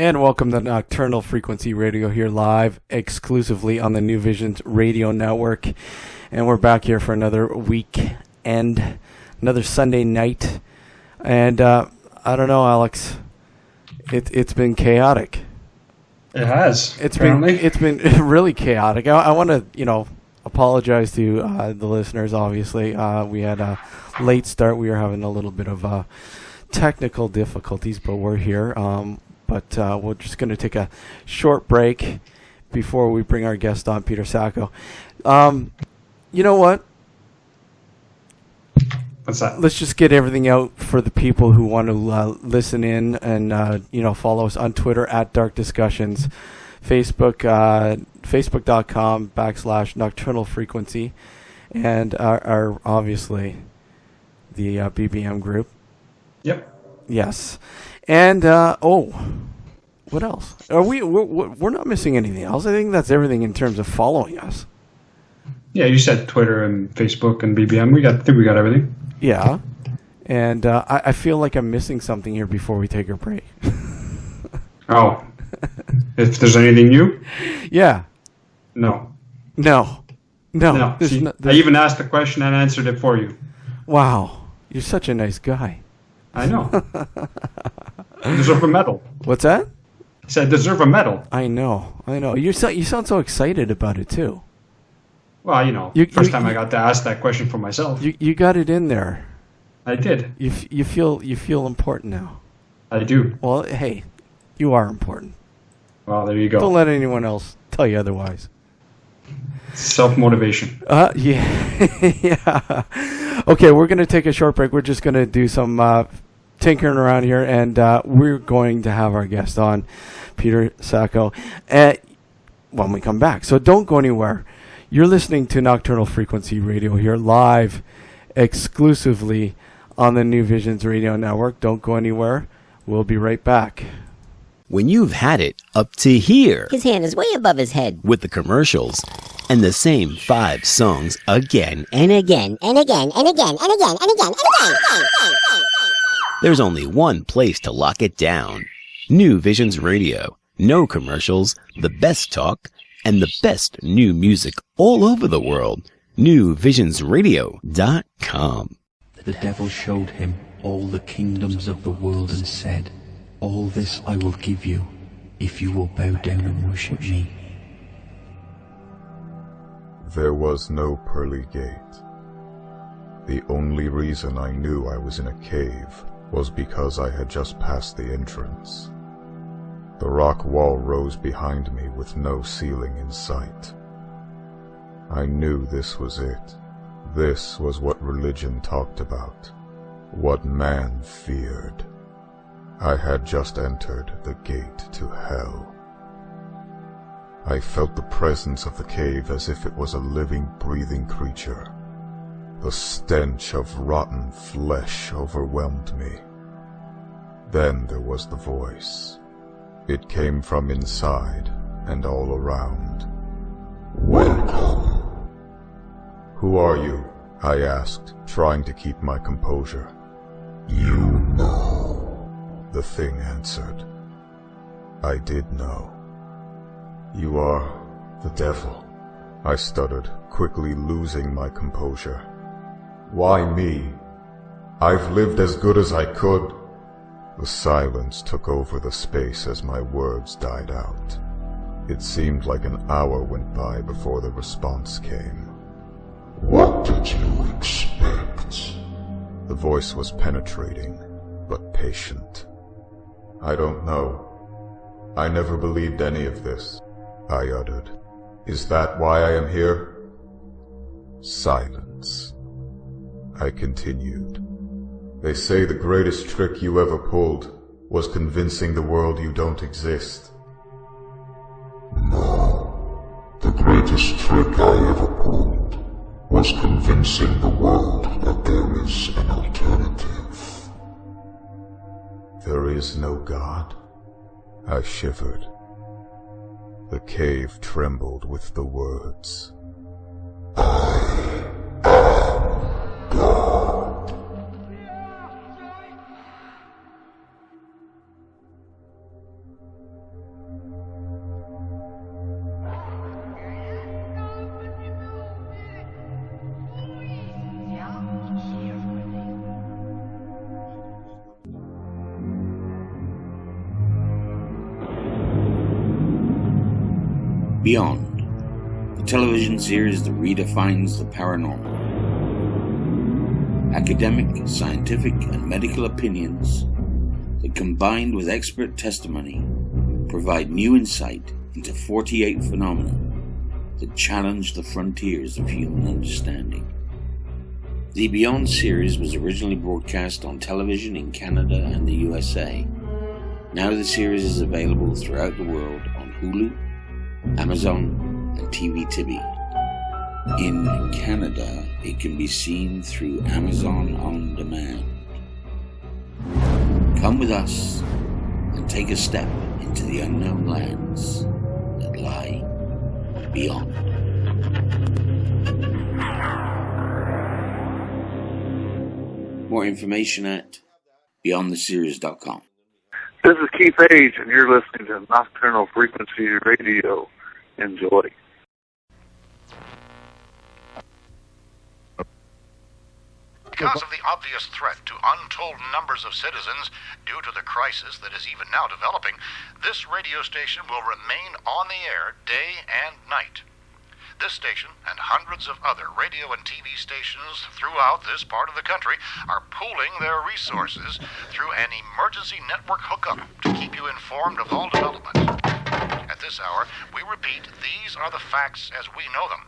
And welcome to Nocturnal Frequency Radio here live exclusively on the New Visions Radio Network. And we're back here for another weekend, another Sunday night. And I don't know, Alex, it's been chaotic. It has. It's been really chaotic. I want to, apologize to the listeners, obviously. We had a late start. We were having a little bit of technical difficulties, but we're here. But we're just going to take a short break before we bring our guest on, Peter Sacco. You know what? What's that? Let's just get everything out for the people who want to listen in and, follow us on Twitter at Dark Discussions, Facebook, facebook.com/Nocturnal Frequency, and our obviously, the BBM group. Yep. Yes. And, what else? We're not missing anything else. I think that's everything in terms of following us. Yeah, you said Twitter and Facebook and BBM. I think we got everything. Yeah. And I feel like I'm missing something here before we take our break. Oh. If there's anything new? Yeah. No. See, I even asked the question and answered it for you. Wow. You're such a nice guy. I know. You deserve a medal. What's that? I said deserve a medal. I know. You sound so excited about it too. Well, first time I got to ask that question for myself. You got it in there. I did. You feel important now. I do. Well, hey, you are important. Well, there you go. Don't let anyone else tell you otherwise. Self-motivation. Yeah. Okay, we're going to take a short break. We're just going to do some tinkering around here, and we're going to have our guest on, Peter Sacco, when we come back. So don't go anywhere. You're listening to Nocturnal Frequency Radio here live exclusively on the New Visions Radio Network. Don't go anywhere. We'll be right back. When you've had it up to here, his hand is way above his head with the commercials and the same 5 songs again and again and again and again and again and again and again. There's only one place to lock it down. New Visions Radio. No commercials, the best talk, and the best new music all over the world. NewVisionsRadio.com. The devil showed him all the kingdoms of the world and said, "All this I will give you, if you will bow down and worship me." There was no pearly gate. The only reason I knew I was in a cave was because I had just passed the entrance. The rock wall rose behind me with no ceiling in sight. I knew this was it. This was what religion talked about, what man feared. I had just entered the gate to hell. I felt the presence of the cave as if it was a living, breathing creature. The stench of rotten flesh overwhelmed me. Then there was the voice. It came from inside and all around. "Welcome." "Who are you?" I asked, trying to keep my composure. "You know," the thing answered. I did know. "You are the devil," I stuttered, quickly losing my composure. "Why me? I've lived as good as I could." The silence took over the space as my words died out. It seemed like an hour went by before the response came. "What did you expect?" The voice was penetrating, but patient. "I don't know. I never believed any of this," I uttered. "Is that why I am here?" Silence. I continued. "They say the greatest trick you ever pulled was convincing the world you don't exist." "No, the greatest trick I ever pulled was convincing the world that there is an alternative." "There is no God?" I shivered. The cave trembled with the words. "I am God." Beyond, the television series that redefines the paranormal. Academic, scientific, and medical opinions that, combined with expert testimony, provide new insight into 48 phenomena that challenge the frontiers of human understanding. The Beyond series was originally broadcast on television in Canada and the USA. Now the series is available throughout the world on Hulu, Amazon, and TV Tibi. In Canada, it can be seen through Amazon On Demand. Come with us and take a step into the unknown lands that lie beyond. More information at beyondtheseries.com. This is Keith Age, and you're listening to Nocturnal Frequency Radio. Enjoy. Because of the obvious threat to untold numbers of citizens due to the crisis that is even now developing, this radio station will remain on the air day and night. This station and hundreds of other radio and TV stations throughout this part of the country are pooling their resources through an emergency network hookup to keep you informed of all developments. At this hour, we repeat, these are the facts as we know them.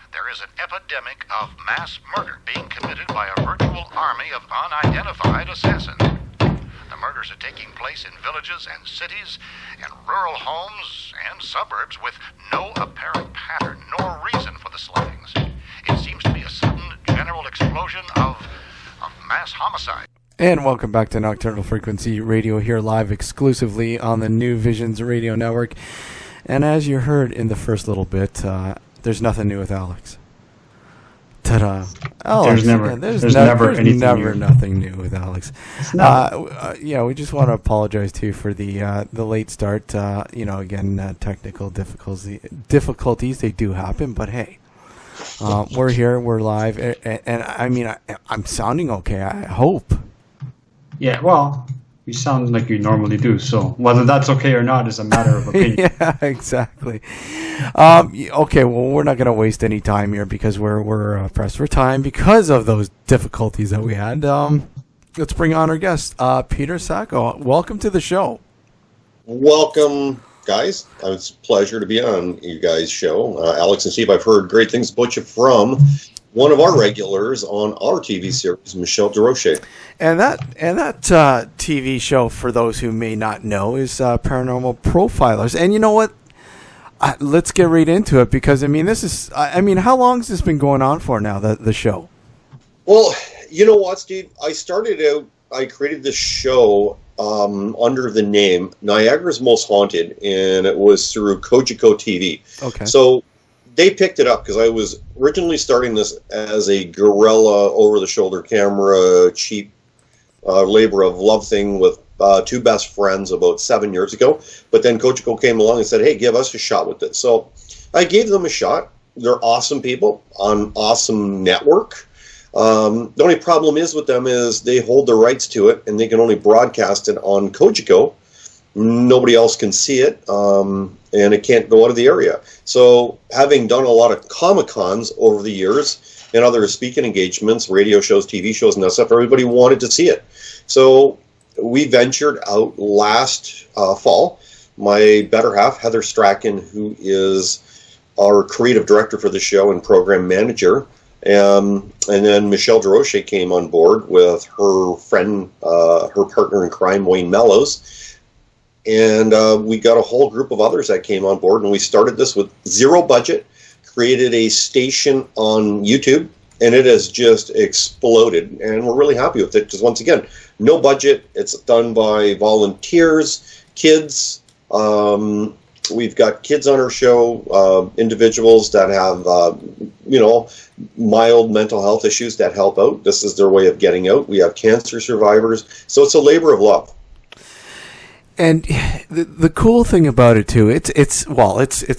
There is an epidemic of mass murder being committed by a virtual army of unidentified assassins. The murders are taking place in villages and cities, in rural homes and suburbs with no apparent pattern nor reason for the slayings. It seems to be a sudden general explosion of mass homicide. And welcome back to Nocturnal Frequency Radio, here live exclusively on the New Visions Radio Network. And as you heard in the first little bit, there's nothing new with Alex. Ta-da. Alex, There's never nothing new with Alex. Yeah, we just want to apologize too for the late start. Technical difficulties, they do happen, but hey, we're here, we're live, and I mean, I'm sounding okay, I hope. Yeah, well, you sound like you normally do, so whether that's okay or not is a matter of opinion. Yeah, exactly. Okay, well, we're not going to waste any time here because we're pressed for time because of those difficulties that we had. Let's bring on our guest, Peter Sacco. Welcome to the show. Welcome, guys. It's a pleasure to be on you guys' show. Alex and Steve, I've heard great things about you from one of our regulars on our TV series, Michelle DeRoche. And that TV show, for those who may not know, is Paranormal Profilers. And you know what? Let's get right into it because, how long has this been going on for now, the show? Well, you know what, Steve? I created this show under the name Niagara's Most Haunted, and it was through Kojiko TV. Okay. So they picked it up because I was originally starting this as a guerrilla, over-the-shoulder camera, cheap labor of love thing with two best friends about 7 years ago. But then Kojiko came along and said, hey, give us a shot with it. So I gave them a shot. They're awesome people on awesome network. The only problem is with them is they hold the rights to it and they can only broadcast it on Kojiko. Nobody else can see it, and it can't go out of the area. So having done a lot of Comic-Cons over the years and other speaking engagements, radio shows, TV shows, and that stuff, everybody wanted to see it. So we ventured out last fall. My better half, Heather Strachan, who is our creative director for the show and program manager, and then Michelle DeRoche came on board with her friend, her partner in crime, Wayne Mellows. And we got a whole group of others that came on board, and we started this with zero budget, created a station on YouTube, and it has just exploded, and we're really happy with it, because once again, no budget, it's done by volunteers, kids, we've got kids on our show, individuals that have, mild mental health issues that help out. This is their way of getting out. We have cancer survivors, so it's a labor of love. And the cool thing about it too, it's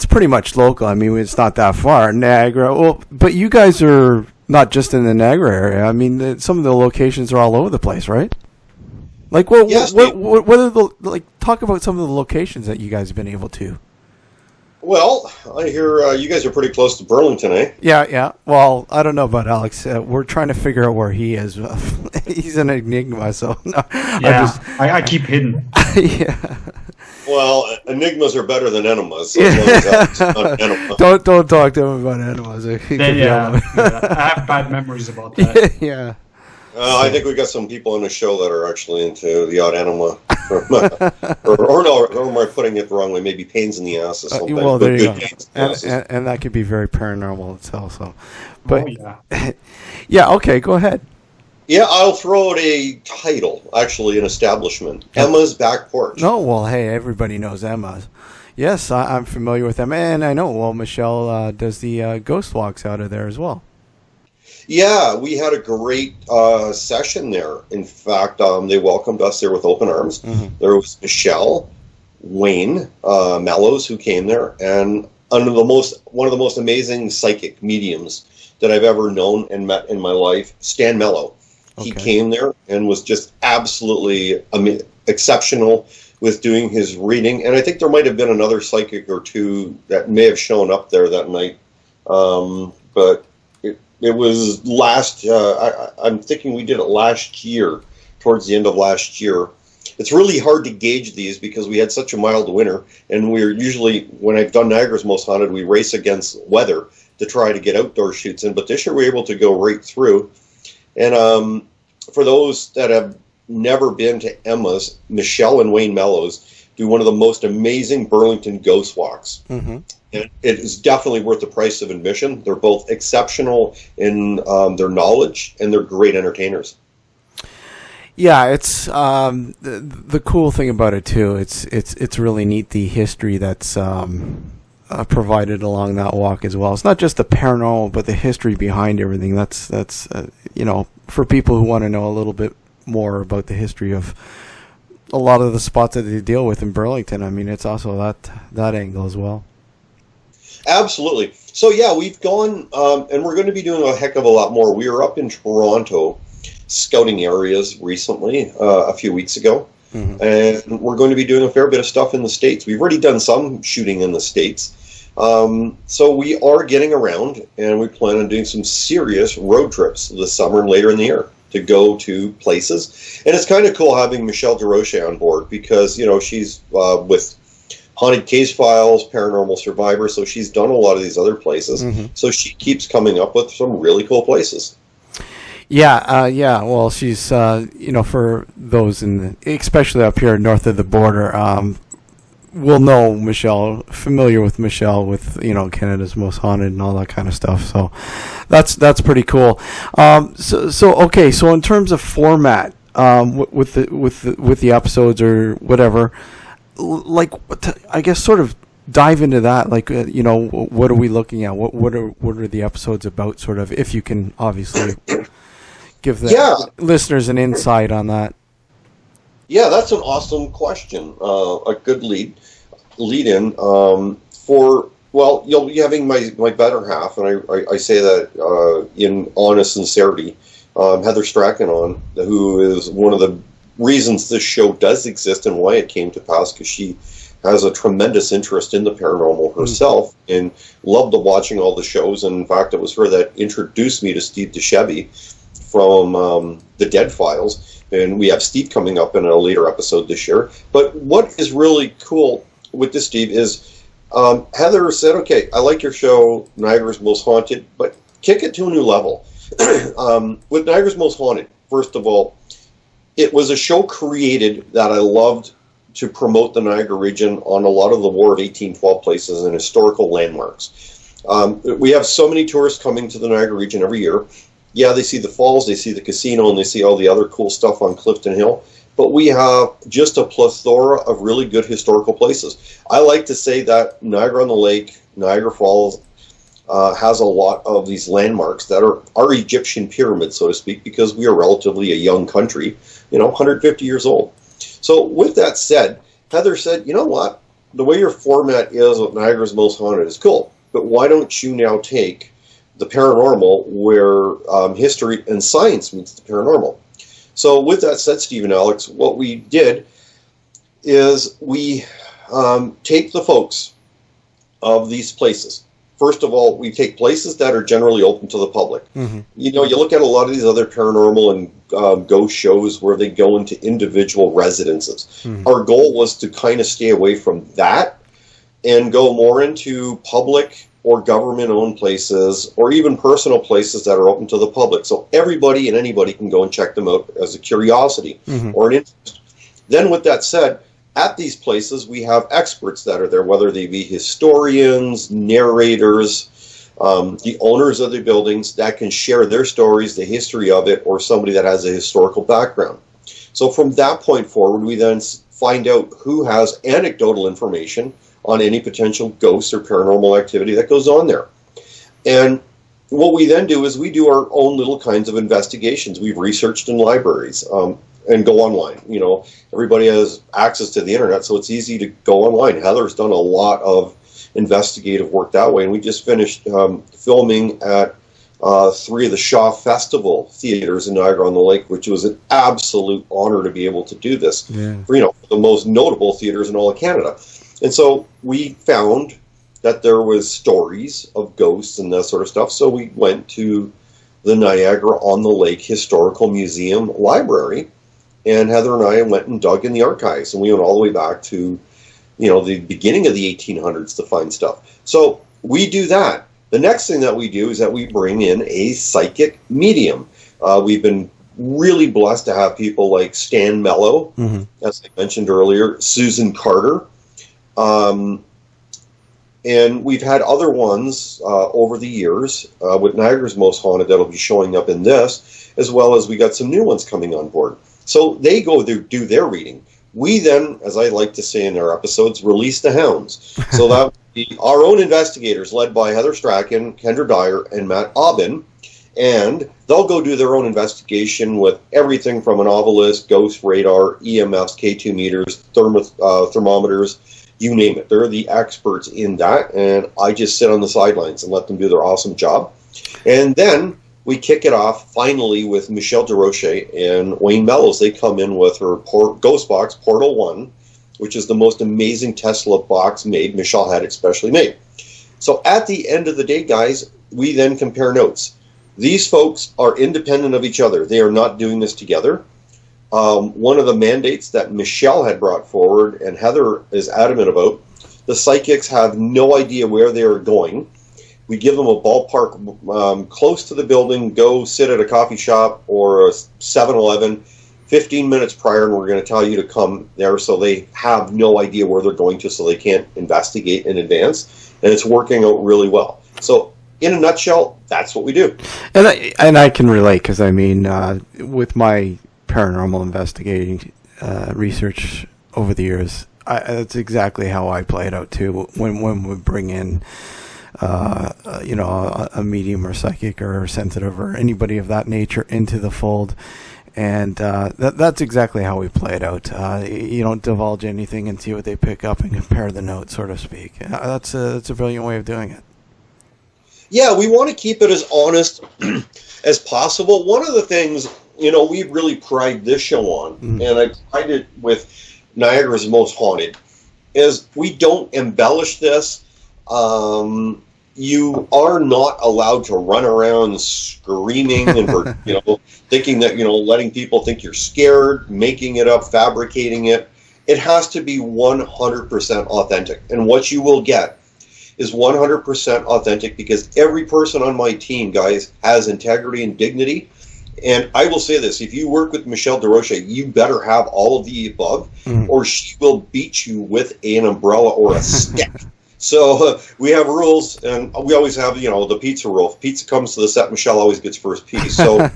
pretty much local. I mean, it's not that far, Niagara. Well, but you guys are not just in the Niagara area. I mean, some of the locations are all over the place, right? Like, what are talk about some of the locations that you guys have been able to? Well, I hear you guys are pretty close to Burlington, eh? Yeah. Well, I don't know about Alex. We're trying to figure out where he is. He's an enigma, so no. Yeah, I keep hidden. Yeah. Well, enigmas are better than enemas. So as long as that's not an enema. Don't talk to him about enemas. I have bad memories about that. Yeah. I think we got some people on the show that are actually into the odd enema. or am I putting it wrongly? Maybe pains in the ass or something. Well, there you go. And that could be very paranormal itself. So, but yeah, okay, go ahead. Yeah, I'll throw out a title, actually, an establishment. Emma's Back Porch. No, well, hey, everybody knows Emma's. Yes, I'm familiar with Emma, and I know, well, Michelle does the ghost walks out of there as well. Yeah, we had a great session there. In fact, they welcomed us there with open arms. Mm-hmm. There was Michelle, Wayne, Mellows, who came there, and one of the most amazing psychic mediums that I've ever known and met in my life, Stan Mello. He came there and was just absolutely exceptional with doing his reading. And I think there might have been another psychic or two that may have shown up there that night. But it was last, I'm thinking we did it last year, towards the end of last year. It's really hard to gauge these because we had such a mild winter. And we're usually, when I've done Niagara's Most Haunted, we race against weather to try to get outdoor shoots in. But this year we were able to go right through. And for those that have never been to Emma's, Michelle and Wayne Mellows do one of the most amazing Burlington ghost walks. Mm-hmm. And it is definitely worth the price of admission. They're both exceptional in their knowledge, and they're great entertainers. Yeah, it's the cool thing about it too. It's really neat, the history that's provided along that walk as well. It's not just the paranormal, but the history behind everything. That's for people who want to know a little bit more about the history of a lot of the spots that they deal with in Burlington. I mean, it's also that angle as well. Absolutely. So yeah, we've gone, and we're going to be doing a heck of a lot more. We were up in Toronto scouting areas recently, a few weeks ago. Mm-hmm. And we're going to be doing a fair bit of stuff in the States. We've already done some shooting in the States. So we are getting around, and we plan on doing some serious road trips this summer and later in the year to go to places. And it's kind of cool having Michelle DeRoche on board because, she's with Haunted Case Files, Paranormal Survivor, so she's done a lot of these other places. Mm-hmm. So she keeps coming up with some really cool places. Yeah. Well, she's, for those especially up here north of the border, will know Michelle, familiar with Michelle, with Canada's Most Haunted and all that kind of stuff. So that's pretty cool. So in terms of format, with the episodes or whatever, like I guess sort of dive into that. Like what are we looking at? What are the episodes about? Sort of, if you can obviously give the listeners an insight on that. Yeah, that's an awesome question. A good lead in you'll be having my better half, and I say that in honest sincerity. Heather Strachan on, who is one of the reasons this show does exist and why it came to pass, because she has a tremendous interest in the paranormal herself and loved watching all the shows. And in fact, it was her that introduced me to Steve DeChevy from the Dead Files. And we have Steve coming up in a later episode this year. But what is really cool with this, Steve, is Heather said, okay, I like your show, Niagara's Most Haunted, but kick it to a new level. With Niagara's Most Haunted, first of all, it was a show created that I loved to promote the Niagara region on a lot of the War of 1812 places and historical landmarks. We have so many tourists coming to the Niagara region every year. Yeah, they see the falls, they see the casino, and they see all the other cool stuff on Clifton Hill. But we have just a plethora of really good historical places. I like to say that Niagara-on-the-Lake, Niagara Falls, has a lot of these landmarks that are our Egyptian pyramids, so to speak, because we are relatively a young country, 150 years old. So with that said, Heather said, you know what? The way your format is with Niagara's Most Haunted is cool, but why don't you now take the paranormal where history and science meets the paranormal? So with that said, Steve and Alex, what we did is we take the folks of these places. First of all, we take places that are generally open to the public. Mm-hmm. You know, you look at a lot of these other paranormal and ghost shows where they go into individual residences. Mm-hmm. Our goal was to kind of stay away from that and go more into public or government-owned places or even personal places that are open to the public. So everybody and anybody can go and check them out as a curiosity Mm-hmm. or an interest. Then with that said, at these places, we have experts that are there, whether they be historians, narrators, the owners of the buildings that can share their stories, the history of it, or somebody that has a historical background. So from that point forward, we then find out who has anecdotal information on any potential ghosts or paranormal activity that goes on there. And what we then do is we do our own little kinds of investigations. We've researched in libraries. And go online. You know, everybody has access to the internet, so it's easy to go online. Heather's done a lot of investigative work that way, and we just finished filming at 3 of the Shaw Festival theaters in Niagara-on-the-Lake, which was an absolute honor to be able to do this. Yeah. For, you know, the most notable theaters in all of Canada. And so we found that there was stories of ghosts and that sort of stuff, so we went to the Niagara-on-the-Lake Historical Museum Library. And Heather and I went and dug in the archives, and we went all the way back to, you know, the beginning of the 1800s to find stuff. So we do that. The next thing that we do is that we bring in a psychic medium. We've been really blessed to have people like Stan Mello, Mm-hmm. as I mentioned earlier, Susan Carter, and we've had other ones over the years with Niagara's Most Haunted that'll be showing up in this, as well as we got some new ones coming on board. So they go do their reading. We then, as I like to say in our episodes, release the hounds. So that would be our own investigators, led by Heather Strachan, Kendra Dyer, and Matt Aubin. And they'll go do their own investigation with everything from an obelisk, ghost radar, EMFs, K2 meters, thermometers, you name it. They're the experts in that, and I just sit on the sidelines and let them do their awesome job. And then we kick it off finally with Michelle DeRoche and Wayne Mellows. They come in with her ghost box, Portal 1, which is the most amazing Tesla box made. Michelle had it specially made. So at the end of the day, guys, we then compare notes. These folks are independent of each other. They are not doing this together. One of the mandates that Michelle had brought forward, and Heather is adamant about, the psychics have no idea where they are going. We give them a ballpark close to the building, go sit at a coffee shop or a 7-Eleven 15 minutes prior, and we're going to tell you to come there, so they have no idea where they're going to, so they can't investigate in advance. And it's working out really well. So in a nutshell, that's what we do. And I can relate, because I mean, with my paranormal investigating research over the years, that's exactly how I play it out too. When we bring in a medium or psychic or sensitive or anybody of that nature into the fold, and that's exactly how we play it out. You don't divulge anything and see what they pick up and compare the notes, so to speak. That's a brilliant way of doing it. Yeah, we want to keep it as honest as possible. One of the things, we really pride this show on, and I pride it with Niagara's Most Haunted, is we don't embellish this. You are not allowed to run around screaming and thinking that, letting people think you're scared, making it up, fabricating it. It has to be 100% authentic. And what you will get is 100% authentic, because every person on my team, guys, has integrity and dignity. And I will say this, if you work with Michelle DeRoche, you better have all of the above, or she will beat you with an umbrella or a stick. So we have rules, and we always have, the pizza rule. If pizza comes to the set, Michelle always gets first piece. So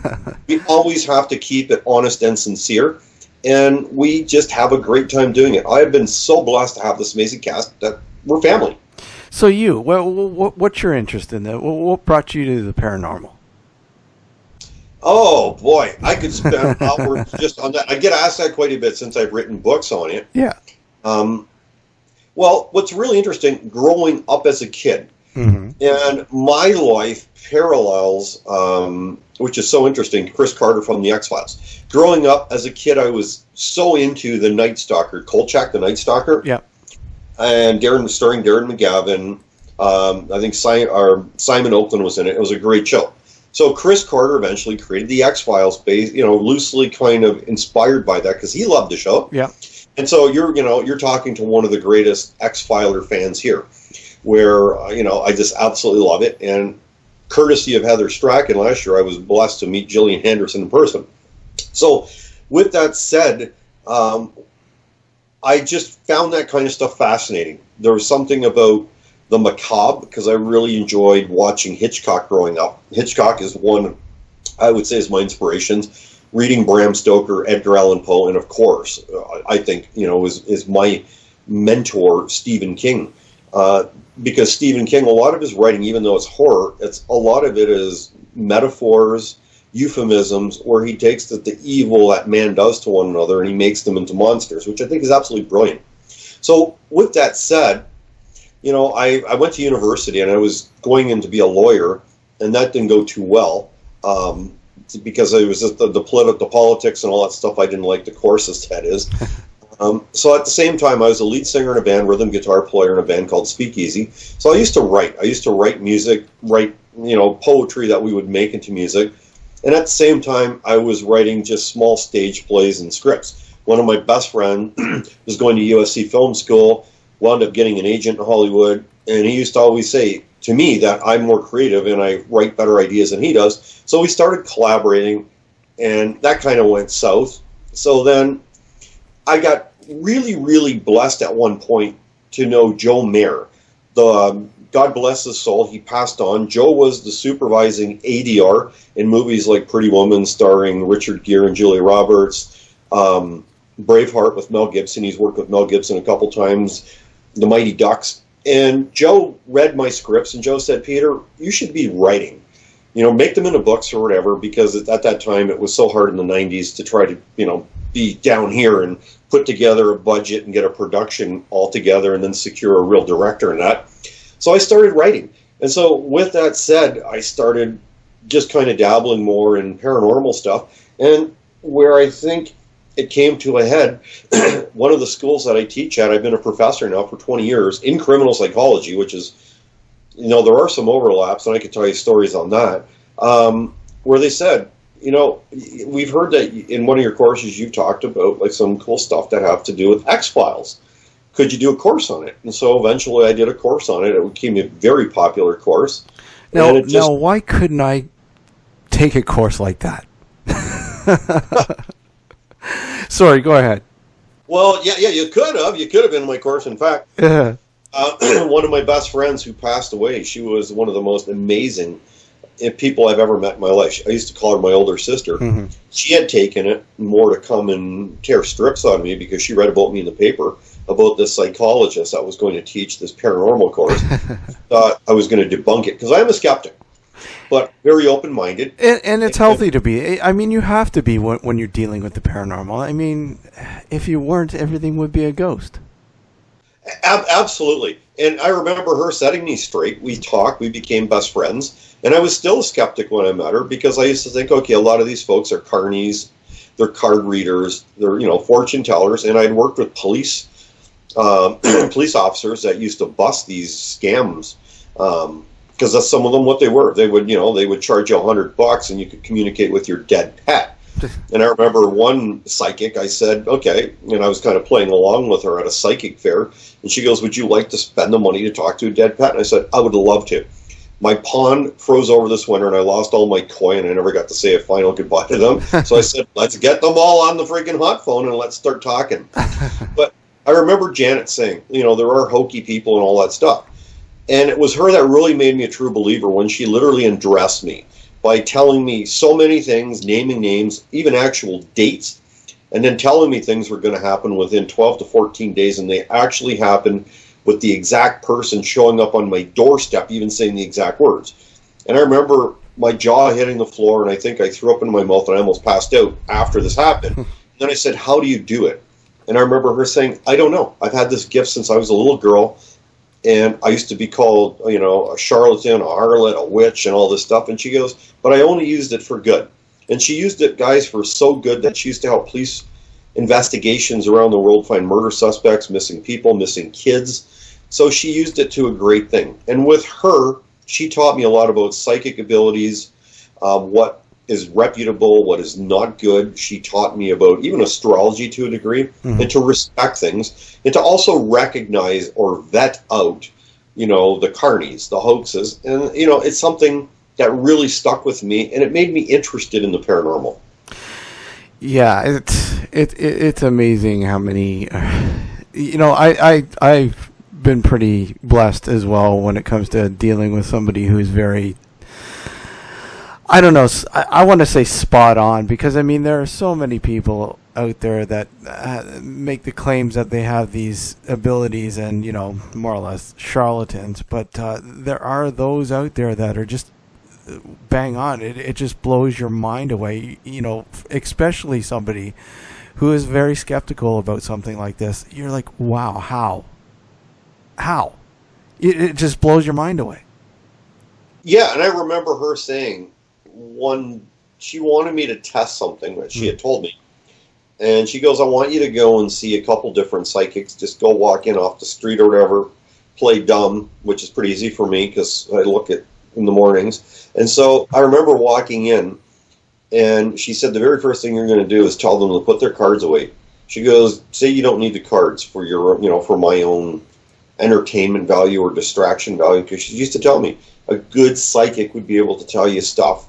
we always have to keep it honest and sincere, and we just have a great time doing it. I have been so blessed to have this amazing cast that we're family. So what's your interest in that? What brought you to the paranormal? Oh, boy, I could spend hours just on that. I get asked that quite a bit since I've written books on it. Yeah. Well, what's really interesting, growing up as a kid, and my life parallels, which is so interesting, Chris Carter from the X-Files. Growing up as a kid, I was so into the Night Stalker, Kolchak, the Night Stalker. Yeah. And starring Darren McGavin. I think Simon Oakland was in it. It was a great show. So Chris Carter eventually created the X-Files, based, loosely kind of inspired by that because he loved the show. Yeah. And so you're talking to one of the greatest X-Filer fans here, where I just absolutely love it. And courtesy of Heather Strachan last year, I was blessed to meet Gillian Henderson in person. So with that said, I just found that kind of stuff fascinating. There was something about the macabre, because I really enjoyed watching Hitchcock growing up. Hitchcock is one, I would say, is my inspirations. Reading Bram Stoker, Edgar Allan Poe, and of course, I think, is my mentor, Stephen King. Because Stephen King, a lot of his writing, even though it's horror, a lot of it is metaphors, euphemisms, where he takes the evil that man does to one another and he makes them into monsters, which I think is absolutely brilliant. So with that said, I went to university and I was going in to be a lawyer, and that didn't go too well because it was just the politics and all that stuff. I didn't like the courses, that is. So at the same time, I was a lead singer in a band, rhythm guitar player in a band called Speakeasy. So I used to write. I used to write music, poetry that we would make into music. And at the same time, I was writing just small stage plays and scripts. One of my best friends was going to USC Film School, wound up getting an agent in Hollywood, and he used to always say to me that I'm more creative and I write better ideas than he does. So we started collaborating, and that kind of went south. So then I got really, really blessed at one point to know Joe Mayer. God bless his soul, he passed on. Joe was the supervising ADR in movies like Pretty Woman, starring Richard Gere and Julia Roberts, Braveheart with Mel Gibson. He's worked with Mel Gibson a couple times, The Mighty Ducks. And Joe read my scripts, and Joe said, Peter, you should be writing. Make them into books or whatever, because at that time it was so hard in the 90s to try to, be down here and put together a budget and get a production all together and then secure a real director and that. So I started writing. And so with that said, I started just kind of dabbling more in paranormal stuff. And where I think it came to a head, one of the schools that I teach at, I've been a professor now for 20 years in criminal psychology, which is, there are some overlaps, and I could tell you stories on that, where they said, we've heard that in one of your courses you've talked about like some cool stuff that have to do with X-Files. Could you do a course on it? And so eventually I did a course on it. It became a very popular course. Now, why couldn't I take a course like that? Sorry, go ahead. Well, yeah, you could have. You could have been in my course. In fact, one of my best friends who passed away, she was one of the most amazing people I've ever met in my life. I used to call her my older sister. Mm-hmm. She had taken it more to come and tear strips on me because she read about me in the paper about this psychologist that was going to teach this paranormal course. Thought I was going to debunk it because I'm a skeptic, but very open-minded. And it's healthy to be. I mean, you have to be when you're dealing with the paranormal. I mean, if you weren't, everything would be a ghost. Absolutely. And I remember her setting me straight. We talked. We became best friends. And I was still a skeptic when I met her because I used to think, okay, a lot of these folks are carnies. They're card readers. They're, fortune tellers. And I'd worked with police officers that used to bust these scams because that's some of them what they were. They would charge you $100 and you could communicate with your dead pet. And I remember one psychic, I said, okay, and I was kind of playing along with her at a psychic fair, and she goes, would you like to spend the money to talk to a dead pet? And I said, I would love to. My pond froze over this winter, and I lost all my coin, and I never got to say a final goodbye to them. So I said, let's get them all on the freaking hot phone, and let's start talking. But I remember Janet saying, there are hokey people and all that stuff. And it was her that really made me a true believer when she literally undressed me by telling me so many things, naming names, even actual dates, and then telling me things were going to happen within 12 to 14 days, and they actually happened with the exact person showing up on my doorstep, even saying the exact words. And I remember my jaw hitting the floor, and I think I threw up in my mouth, and I almost passed out after this happened. And then I said, how do you do it? And I remember her saying, I don't know. I've had this gift since I was a little girl, and I used to be called, a charlatan, a harlot, a witch, and all this stuff. And she goes, but I only used it for good. And she used it, guys, for so good that she used to help police investigations around the world find murder suspects, missing people, missing kids. So she used it to a great thing. And with her, she taught me a lot about psychic abilities, what is reputable, what is not good. She taught me about even astrology to a degree, and to respect things, and to also recognize or vet out, the carnies, the hoaxes. And, it's something that really stuck with me, and it made me interested in the paranormal. Yeah, it's amazing how many, I've been pretty blessed as well when it comes to dealing with somebody who's very, I don't know, I want to say spot on, because there are so many people out there that make the claims that they have these abilities and, more or less charlatans, but there are those out there that are just bang on. It just blows your mind away, especially somebody who is very skeptical about something like this. You're like, wow, how? It just blows your mind away. Yeah, and I remember her saying she wanted me to test something that she had told me. And she goes, I want you to go and see a couple different psychics. Just go walk in off the street or whatever, play dumb, which is pretty easy for me because I look at in the mornings. And so I remember walking in, and she said, the very first thing you're going to do is tell them to put their cards away. She goes, say you don't need the cards for your, for my own entertainment value or distraction value, because she used to tell me a good psychic would be able to tell you stuff.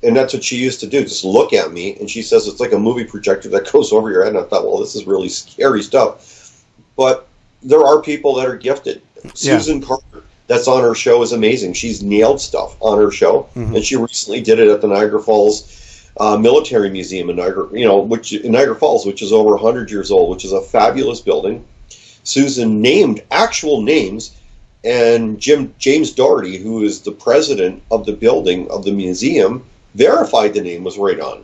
And that's what she used to do, just look at me. And she says, it's like a movie projector that goes over your head. And I thought, well, this is really scary stuff. But there are people that are gifted. Yeah. Susan Carter, that's on her show, is amazing. She's nailed stuff on her show. And she recently did it at the Niagara Falls Military Museum in Niagara Falls, which is over 100 years old, which is a fabulous building. Susan named actual names, and James Doherty, who is the president of the building of the museum, verified the name was right on.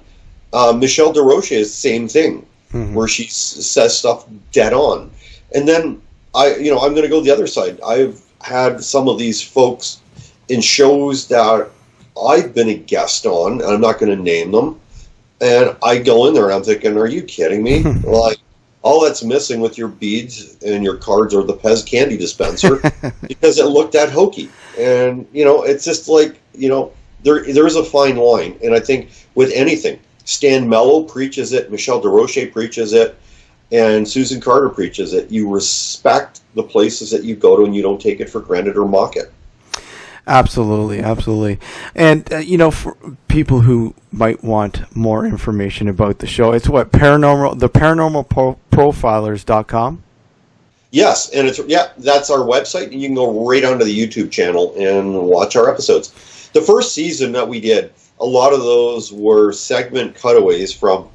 Michelle DeRoche is the same thing, where she says stuff dead on. And then I'm going to go the other side. I've had some of these folks in shows that I've been a guest on, and I'm not going to name them. And I go in there and I'm thinking, are you kidding me? Like, all that's missing with your beads and your cards are the Pez candy dispenser, because it looked that hokey. And, it's just like, there is a fine line. And I think with anything, Stan Mello preaches it, Michelle DeRoche preaches it, and Susan Carter preaches it. You respect the places that you go to, and you don't take it for granted or mock it. Absolutely. And, for people who might want more information about the show, it's the Paranormal Profilers.com? Yes, and that's our website, and you can go right onto the YouTube channel and watch our episodes. The first season that we did, a lot of those were segment cutaways from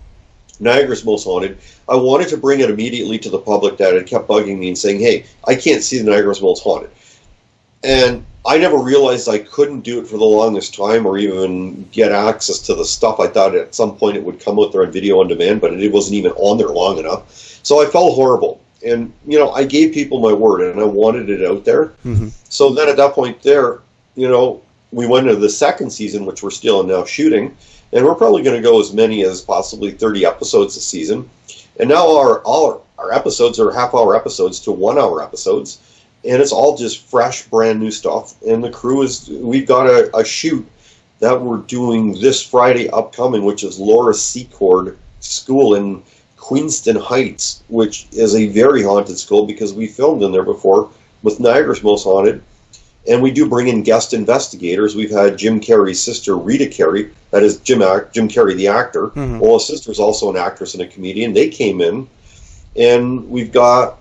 Niagara's Most Haunted. I wanted to bring it immediately to the public that had kept bugging me and saying, hey, I can't see the Niagara's Most Haunted. And I never realized I couldn't do it for the longest time, or even get access to the stuff. I thought at some point it would come out there on video on demand, but it wasn't even on there long enough. So I felt horrible. And, I gave people my word, and I wanted it out there. So then at that point there, we went into the second season, which we're still now shooting, and we're probably going to go as many as possibly 30 episodes a season. And now all our episodes are half-hour episodes to 1-hour episodes. And it's all just fresh, brand new stuff. And the crew we've got a shoot that we're doing this Friday upcoming, which is Laura Secord School in Queenston Heights, which is a very haunted school because we filmed in there before with Niagara's Most Haunted. And we do bring in guest investigators. We've had Jim Carrey's sister, Rita Carrey, that is Jim Carrey, the actor. Well, his sister's also an actress and a comedian. They came in, and we've got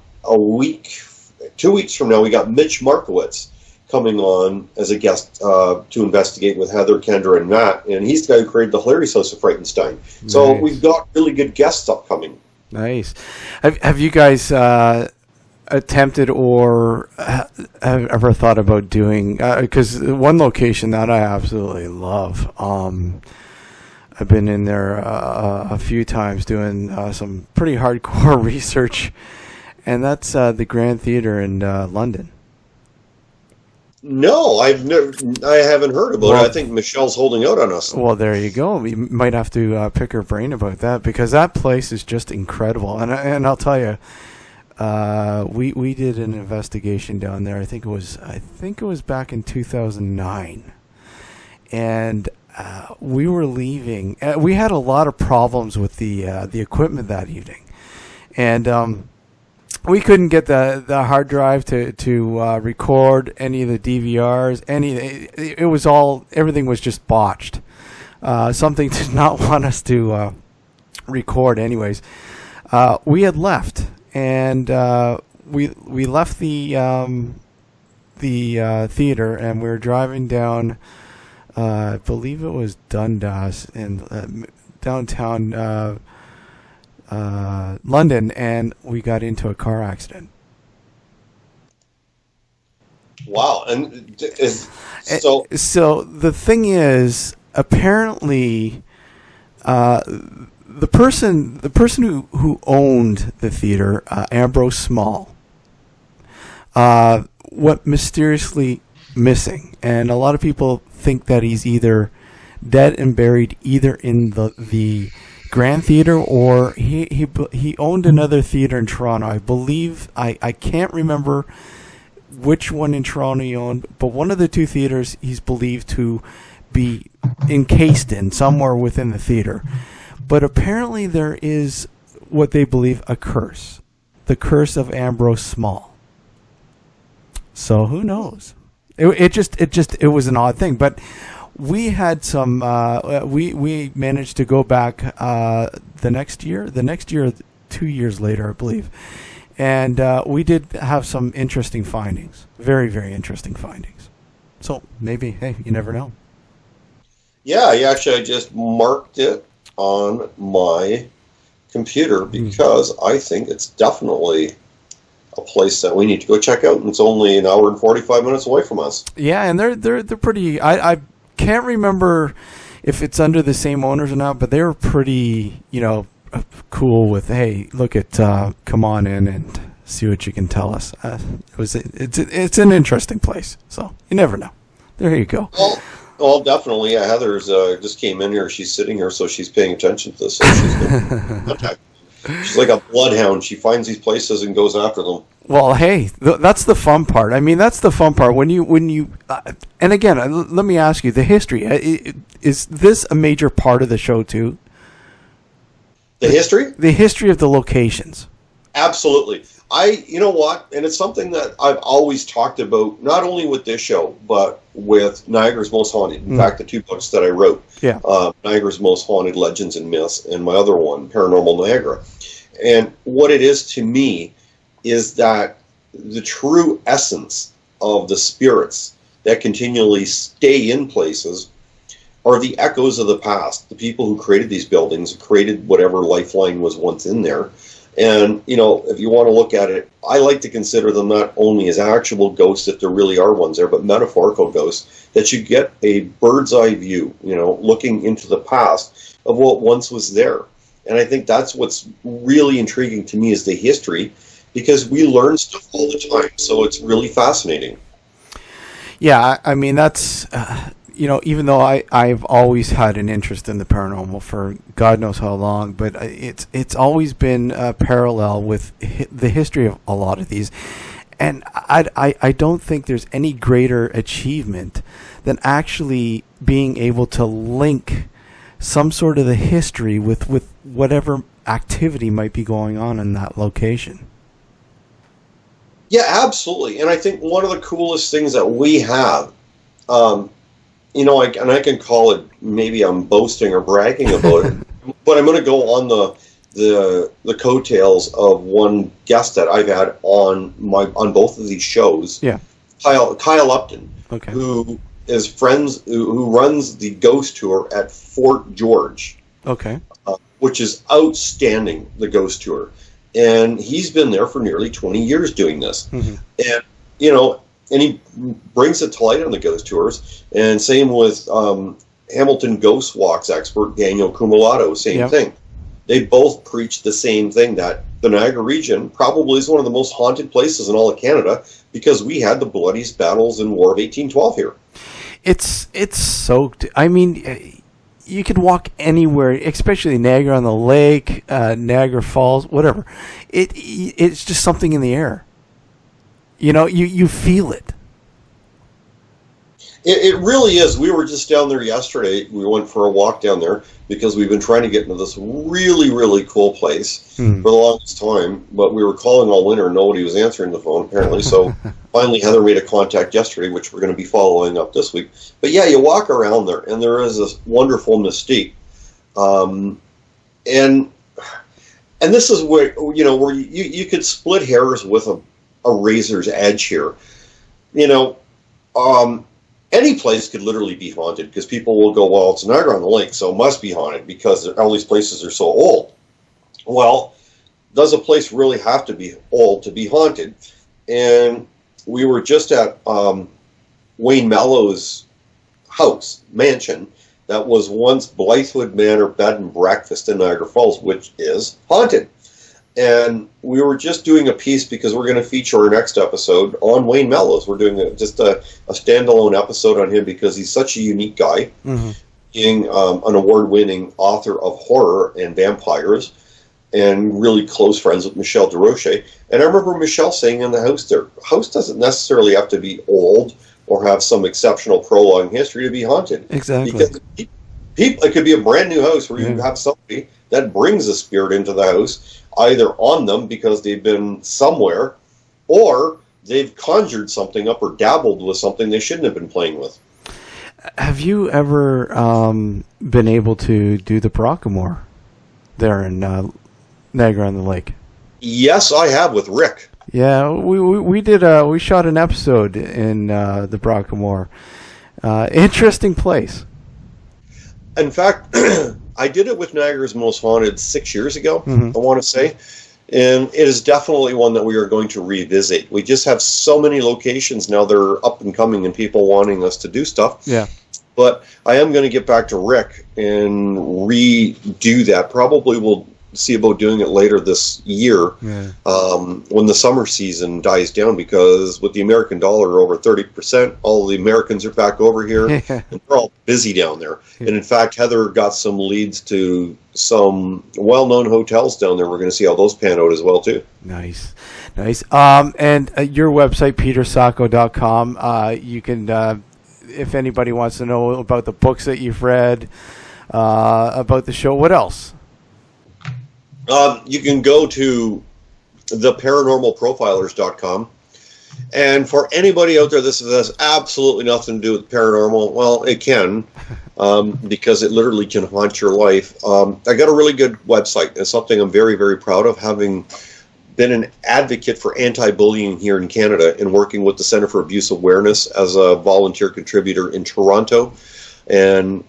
2 weeks from now, we got Mitch Markowitz coming on as a guest to investigate with Heather, Kendra, and Matt. And he's the guy who created the Hilarious House of Frightenstein. So we've got really good guests upcoming. Nice. Have you guys attempted or have ever thought about doing, because one location that I absolutely love, I've been in there a few times doing some pretty hardcore research, and that's the Grand Theatre in London. No, I haven't heard about it. I think Michelle's holding out on us. Well, there you go. We might have to pick her brain about that, because that place is just incredible. And I'll tell you, we did an investigation down there. I think it was back in 2009, and we were leaving. We had a lot of problems with the equipment that evening, and we couldn't get the hard drive to record any of the DVRs. Everything was just botched. Something did not want us to record. Anyways, we had left, and we left the theater, and we were driving down. I believe it was Dundas in downtown London, and we got into a car accident. Wow! And so the thing is, apparently, the person who owned the theater, Ambrose Small, went mysteriously missing, and a lot of people think that he's either dead and buried either in the Grand Theater, or he owned another theater in Toronto. I believe I can't remember which one in Toronto he owned, but one of the two theaters he's believed to be encased in somewhere within the theater. But apparently there is what they believe a curse, the curse of Ambrose Small. So who knows? It was an odd thing, but we had some. We managed to go back the next year, 2 years later, I believe, and we did have some interesting findings. Very, very interesting findings. So maybe, hey, you never know. Yeah, I just marked it on my computer because I think it's definitely a place that we need to go check out, and it's only an hour and 45 minutes away from us. Yeah, and they're pretty. I can't remember if it's under the same owners or not, but they were pretty, cool with, hey, look at, come on in and see what you can tell us. It's an interesting place, so you never know. There you go. Well, definitely. Yeah, Heather's just came in here. She's sitting here, so she's paying attention to this. So she's like a bloodhound. She finds these places and goes after them. Well, hey, that's the fun part. I mean, that's the fun part. When you and again, let me ask you, the history. Is this a major part of the show too? The history? The history of the locations. Absolutely. You know what? And it's something that I've always talked about, not only with this show, but with Niagara's Most Haunted. In fact, the two books that I wrote, Niagara's Most Haunted Legends and Myths, and my other one, Paranormal Niagara. And what it is to me is that the true essence of the spirits that continually stay in places are the echoes of the past, the people who created these buildings, created whatever lifeline was once in there. And, if you want to look at it, I like to consider them not only as actual ghosts, if there really are ones there, but metaphorical ghosts, that you get a bird's eye view, looking into the past of what once was there. And I think that's what's really intriguing to me is the history, because we learn stuff all the time. So it's really fascinating. Yeah, I mean, that's... even though I've always had an interest in the paranormal for God knows how long, but it's always been parallel with the history of a lot of these. And I don't think there's any greater achievement than actually being able to link some sort of the history with whatever activity might be going on in that location. Yeah, absolutely. And I think one of the coolest things that we have, and I can call it, maybe I'm boasting or bragging about it, but I'm going to go on the coattails of one guest that I've had on both of these shows. Yeah, Kyle Upton, okay, who runs the ghost tour at Fort George. Okay, which is outstanding, the ghost tour, and he's been there for nearly 20 years doing this, and and he brings it to light on the ghost tours. And same with Hamilton Ghost Walks expert Daniel Cumulato, same thing. They both preach the same thing, that the Niagara region probably is one of the most haunted places in all of Canada because we had the bloodiest battles in War of 1812 here. It's so... I mean, you could walk anywhere, especially Niagara on the Lake, Niagara Falls, whatever. It's just something in the air. You know, you feel it. It really is. We were just down there yesterday. We went for a walk down there because we've been trying to get into this really, really cool place for the longest time. But we were calling all winter and nobody was answering the phone, apparently. So finally Heather made a contact yesterday, which we're going to be following up this week. But yeah, you walk around there and there is this wonderful mystique. And this is where, where you could split hairs with a razor's edge here. Any place could literally be haunted because people will go, well, it's Niagara on the Lake, so it must be haunted because all these places are so old. Well, does a place really have to be old to be haunted? And we were just at Wayne Mellow's house, mansion, that was once Blythewood Manor Bed and Breakfast in Niagara Falls, which is haunted. And we were just doing a piece because we're going to feature our next episode on Wayne Mellow's. We're doing just a standalone episode on him because he's such a unique guy, being an award-winning author of horror and vampires, and really close friends with Michelle DeRoche. And I remember Michelle saying in the house, their house doesn't necessarily have to be old or have some exceptional prolonged history to be haunted. Exactly. Because it could be a brand new house where you have somebody that brings a spirit into the house, either on them because they've been somewhere, or they've conjured something up or dabbled with something they shouldn't have been playing with. Have you ever been able to do the Parakamore there in Niagara on the Lake? Yes, I have with Rick. Yeah, we did. We shot an episode in the Parakamore. Interesting place. In fact, I did it with Niagara's Most Haunted 6 years ago, I want to say. And it is definitely one that we are going to revisit. We just have so many locations now that are up and coming and people wanting us to do stuff. Yeah. But I am going to get back to Rick and redo that. Probably we'll see about doing it later this year when the summer season dies down, because with the American dollar over 30%, all the Americans are back over here and they're all busy down there. And in fact, Heather got some leads to some well-known hotels down there. We're going to see how those pan out as well too. Nice. And your website, petersacco.com, you can if anybody wants to know about the books that you've read, about the show, what else? You can go to theparanormalprofilers.com. And for anybody out there, this has absolutely nothing to do with paranormal. Well, it can, because it literally can haunt your life. I got a really good website. It's something I'm very, very proud of, having been an advocate for anti-bullying here in Canada and working with the Centre for Abuse Awareness as a volunteer contributor in Toronto. And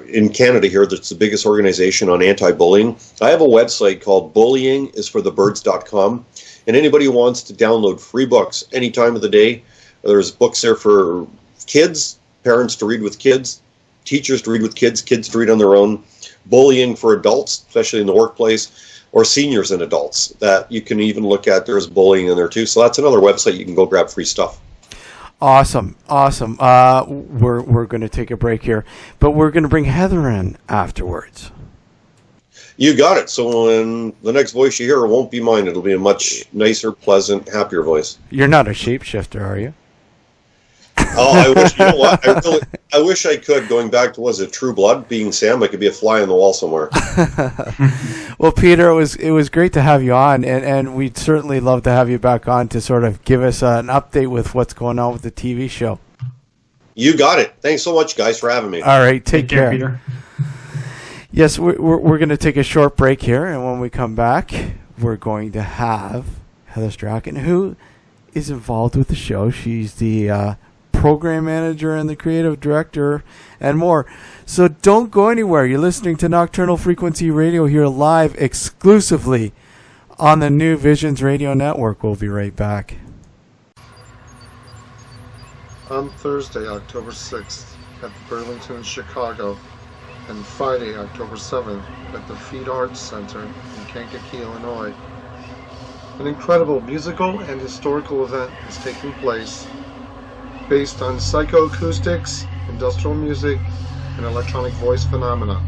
in Canada here, that's the biggest organization on anti-bullying. I have a website called bullyingisforthebirds.com, and anybody who wants to download free books any time of the day, there's books there for kids, parents to read with kids, teachers to read with kids, kids to read on their own, bullying for adults, especially in the workplace, or seniors and adults that you can even look at. There's bullying in there too. So that's another website you can go grab free stuff. Awesome. We're going to take a break here, but we're going to bring Heather in afterwards. You got it. So when the next voice you hear won't be mine. It'll be a much nicer, pleasant, happier voice. You're not a shapeshifter, are you? Oh, I wish. You know what? I wish I could. Going back to, was it True Blood? Being Sam, I could be a fly on the wall somewhere. Well, Peter, it was great to have you on, and we'd certainly love to have you back on to sort of give us an update with what's going on with the TV show. You got it. Thanks so much, guys, for having me. All right, take care, Peter. Yes, we're going to take a short break here, and when we come back, we're going to have Heather Strachan, who is involved with the show. She's the program manager and the creative director and more. So don't go anywhere. You're listening to Nocturnal Frequency Radio here live exclusively on the New Visions Radio Network. We'll be right back. On Thursday, October 6th at Burlington, Chicago, and Friday, October 7th at the Feed Arts Center in Kankakee, Illinois, an incredible musical and historical event is taking place based on psychoacoustics, industrial music, and electronic voice phenomena.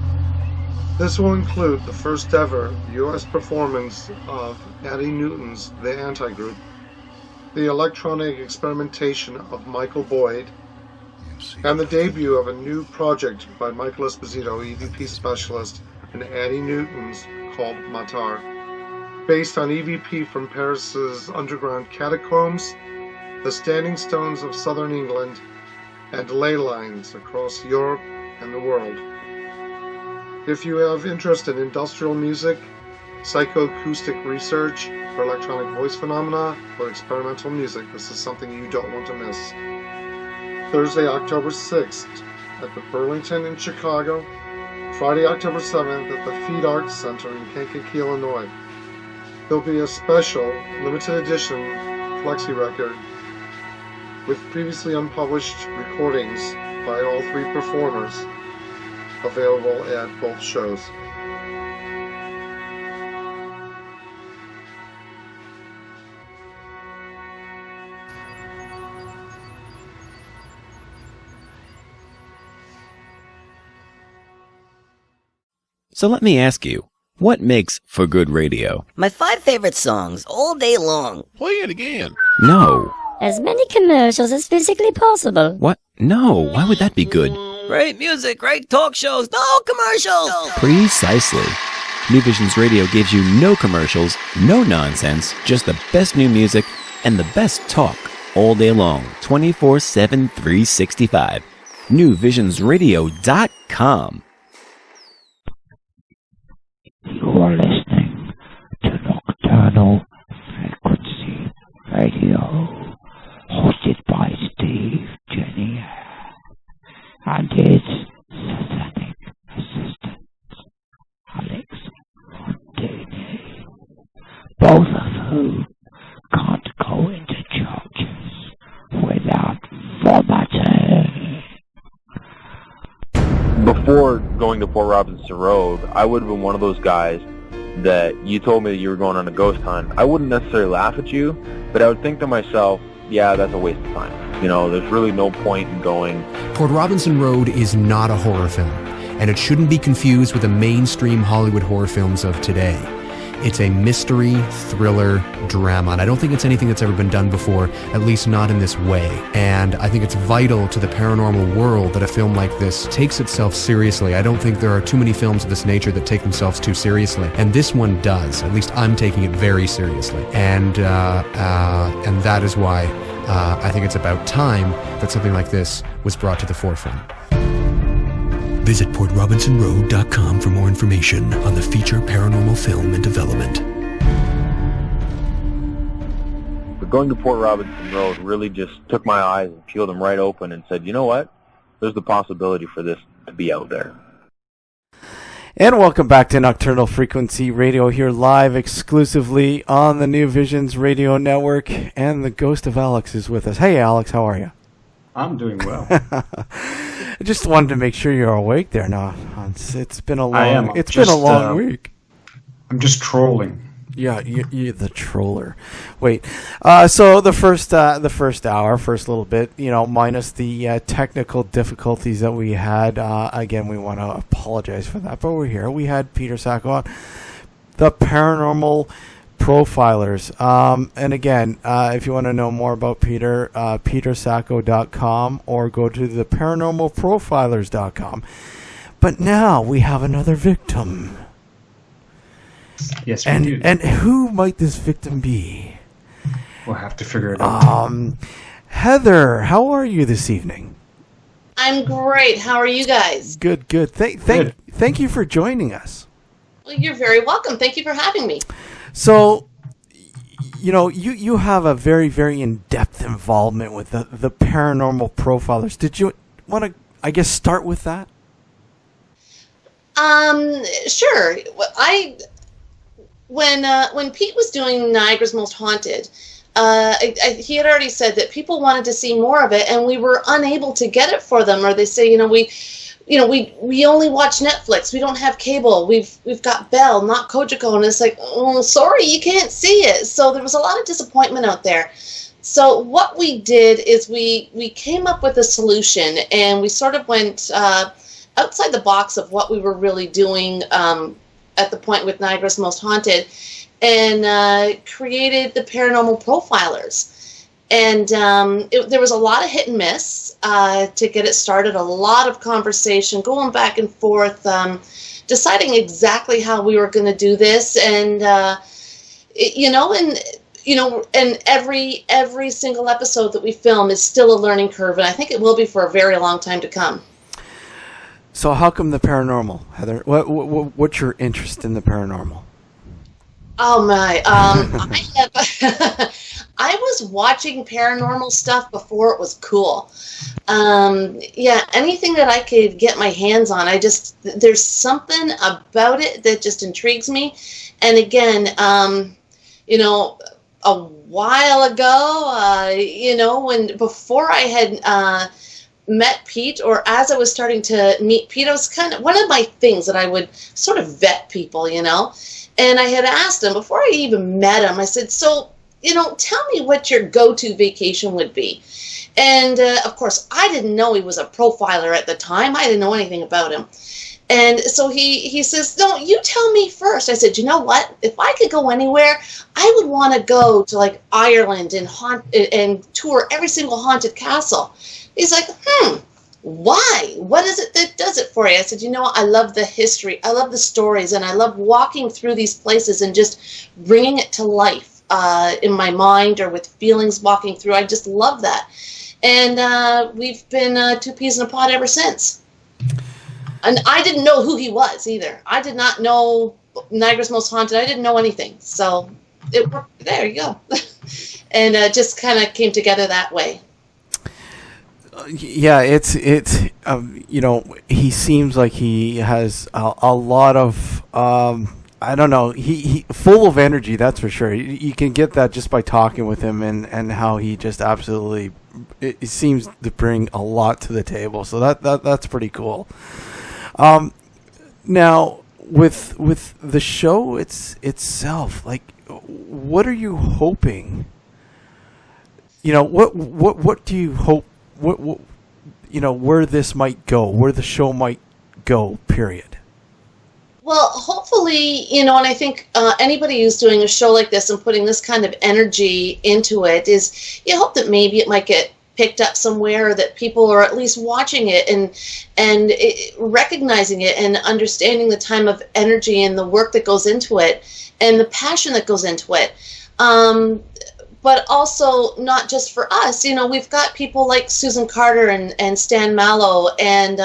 This will include the first ever U.S. performance of Addie Newton's The Anti-Group, the electronic experimentation of Michael Boyd, and the debut of a new project by Michael Esposito, EVP specialist, and Addie Newton's called Matar. Based on EVP from Paris's underground catacombs, the standing stones of southern England, and ley lines across Europe and the world. If you have interest in industrial music, psychoacoustic research, or electronic voice phenomena, or experimental music, this is something you don't want to miss. Thursday, October 6th at the Burlington in Chicago, Friday, October 7th at the Feed Arts Center in Kankakee, Illinois. There'll be a special, limited edition flexi record with previously unpublished recordings by all three performers available at both shows. So let me ask you, what makes for good radio? My 5 favorite songs all day long. Play it again. No. As many commercials as physically possible. What? No, why would that be good? Great music, great talk shows, no commercials! Precisely. New Visions Radio gives you no commercials, no nonsense, just the best new music and the best talk all day long, 24/7, 365. NewVisions.radio.com. You're listening to Nocturnal Frequency Radio, hosted by Steve Jenny and his satanic assistant, Alex Fontini, both of whom can't go into churches without vomiting. Before going to Port Robinson Road, I would have been one of those guys that you told me that you were going on a ghost hunt. I wouldn't necessarily laugh at you, but I would think to myself, yeah, that's a waste of time. You know, there's really no point in going. Port Robinson Road is not a horror film, and it shouldn't be confused with the mainstream Hollywood horror films of today. It's a mystery, thriller, drama, and I don't think it's anything that's ever been done before, at least not in this way. And I think it's vital to the paranormal world that a film like this takes itself seriously. I don't think there are too many films of this nature that take themselves too seriously, and this one does. At least I'm taking it very seriously, and that is why I think it's about time that something like this was brought to the forefront. Visit PortRobinsonRoad.com for more information on the feature paranormal film in development. But going to Port Robinson Road really just took my eyes and peeled them right open and said, you know what? There's the possibility for this to be out there. And welcome back to Nocturnal Frequency Radio, here live exclusively on the New Visions Radio Network. And the ghost of Alex is with us. Hey, Alex, how are you? I'm doing well. I just wanted to make sure you're awake there now. It's been a long. I am. It's been a long week. I'm just trolling. Yeah, you're the troller. Wait. So the first hour, first little bit, minus the technical difficulties that we had. Again, we want to apologize for that, but we're here. We had Peter Sacco on, the Paranormal Profilers. And again, if you want to know more about Peter, petersacco.com or go to the paranormalprofilers.com. But now we have another victim. Yes, we do. And who might this victim be? We'll have to figure it out. Heather, how are you this evening? I'm great. How are you guys? Good. Thank you for joining us. Well, you're very welcome. Thank you for having me. So, you have a very, very in-depth involvement with the Paranormal Profilers. Did you want to, I guess, start with that? Sure. When Pete was doing Niagara's Most Haunted, he had already said that people wanted to see more of it, and we were unable to get it for them. Or they say, we only watch Netflix. We don't have cable. We've got Bell, not Kojiko, and it's like, oh, sorry, you can't see it. So there was a lot of disappointment out there. So what we did is we came up with a solution, and we sort of went outside the box of what we were really doing at the point with Niagara's Most Haunted, and created the Paranormal Profilers. And there was a lot of hit and miss to get it started, a lot of conversation, going back and forth, deciding exactly how we were going to do this, and and every single episode that we film is still a learning curve, and I think it will be for a very long time to come. So how come the paranormal, Heather? What's your interest in the paranormal? Oh my! I was watching paranormal stuff before it was cool. Anything that I could get my hands on, there's something about it that just intrigues me. And again, a while ago, before I had met Pete, or as I was starting to meet Pete, it was kind of one of my things that I would sort of vet people, And I had asked him, before I even met him, I said, so, tell me what your go-to vacation would be. And, of course, I didn't know he was a profiler at the time. I didn't know anything about him. And so he says, no, you tell me first. I said, you know what? If I could go anywhere, I would want to go to, like, Ireland and tour every single haunted castle. He's like, why? What is it that does it for you? I said, I love the history. I love the stories, and I love walking through these places and just bringing it to life in my mind or with feelings walking through. I just love that. And we've been two peas in a pod ever since. And I didn't know who he was either. I did not know Niagara's Most Haunted. I didn't know anything. So it worked. There you go. And just kind of came together that way. Yeah, it's he seems like he has a lot of I don't know, he full of energy, that's for sure. You can get that just by talking with him, and how he just absolutely it seems to bring a lot to the table. So that's pretty cool. Now with the show itself, like, what are you hoping? What do you hope? What where this might go, where the show might go, period? Well, hopefully, and I think anybody who's doing a show like this and putting this kind of energy into it is, you hope that maybe it might get picked up somewhere, or that people are at least watching it and recognizing it and understanding the time of energy and the work that goes into it and the passion that goes into it. But also not just for us, we've got people like Susan Carter and Stan Mallow, and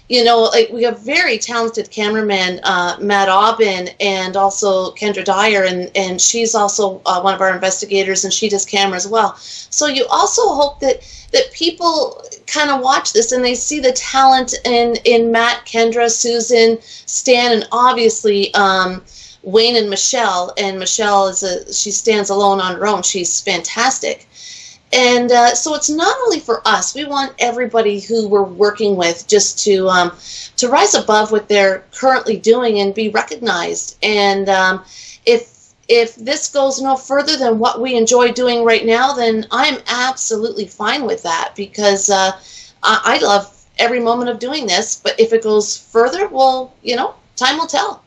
like we have very talented cameraman Matt Aubin, and also Kendra Dyer, and she's also one of our investigators, and she does camera as well. So you also hope that people kind of watch this and they see the talent in Matt, Kendra, Susan, Stan, and obviously Wayne and Michelle. And Michelle she stands alone on her own. She's fantastic. And so it's not only for us. We want everybody who we're working with just to rise above what they're currently doing and be recognized. And if this goes no further than what we enjoy doing right now, then I'm absolutely fine with that, because I love every moment of doing this. But if it goes further, well, time will tell.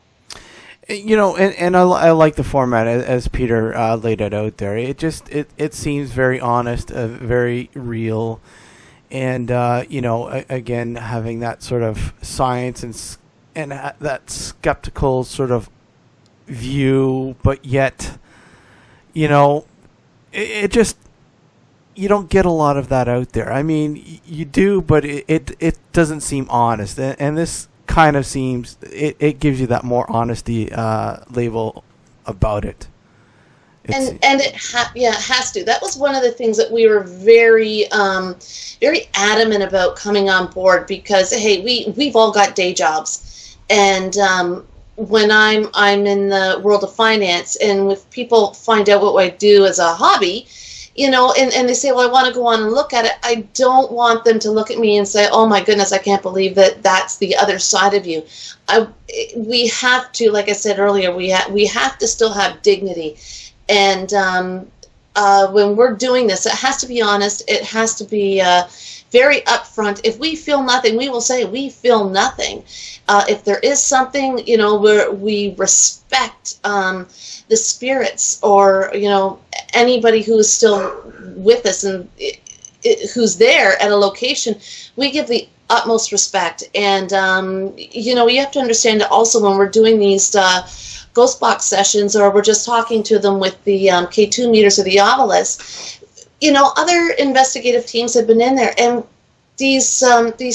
And I like the format as Peter laid it out there. It seems very honest, very real, and again, having that sort of science and that skeptical sort of view, but yet, it just, you don't get a lot of that out there. I mean, you do, but it doesn't seem honest, and this kind of seems it gives you that more honesty label about it. And it has to. That was one of the things that we were very very adamant about coming on board, because hey, we've all got day jobs, and when I'm in the world of finance, and if people find out what I do as a hobby, and they say, well, I want to go on and look at it, I don't want them to look at me and say, oh my goodness, I can't believe that's the other side of you. We have to, like I said earlier, we have to still have dignity. And when we're doing this, it has to be honest. It has to be very upfront. If we feel nothing, we will say we feel nothing. If there is something, where we respect the spirits, or anybody who is still with us and who's there at a location, we give the utmost respect. And you have to understand that also when we're doing these ghost box sessions, or we're just talking to them with the K2 meters or the obelisk, other investigative teams have been in there, and these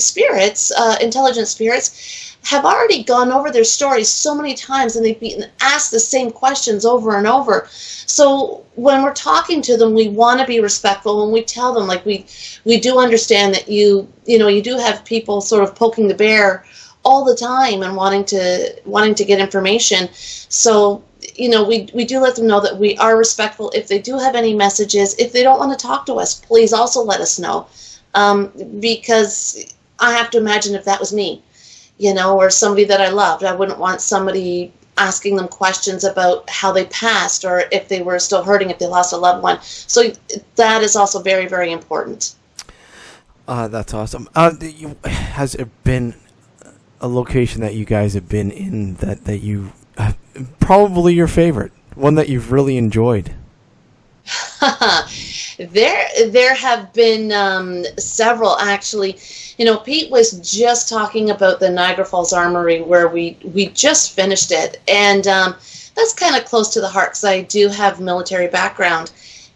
spirits, intelligent spirits, have already gone over their stories so many times, and they've been asked the same questions over and over. So when we're talking to them, we want to be respectful. When we tell them, like, we do understand that you do have people sort of poking the bear all the time and wanting to get information. So we do let them know that we are respectful. If they do have any messages, if they don't want to talk to us, please also let us know, because I have to imagine if that was me, or somebody that I loved, I wouldn't want somebody asking them questions about how they passed, or if they were still hurting, if they lost a loved one. So that is also very, very important. That's awesome. Has there been a location that you guys have been in that you probably your favorite, one that you've really enjoyed? There have been several, actually. Pete was just talking about the Niagara Falls Armory, where we just finished it, and that's kind of close to the heart because I do have military background.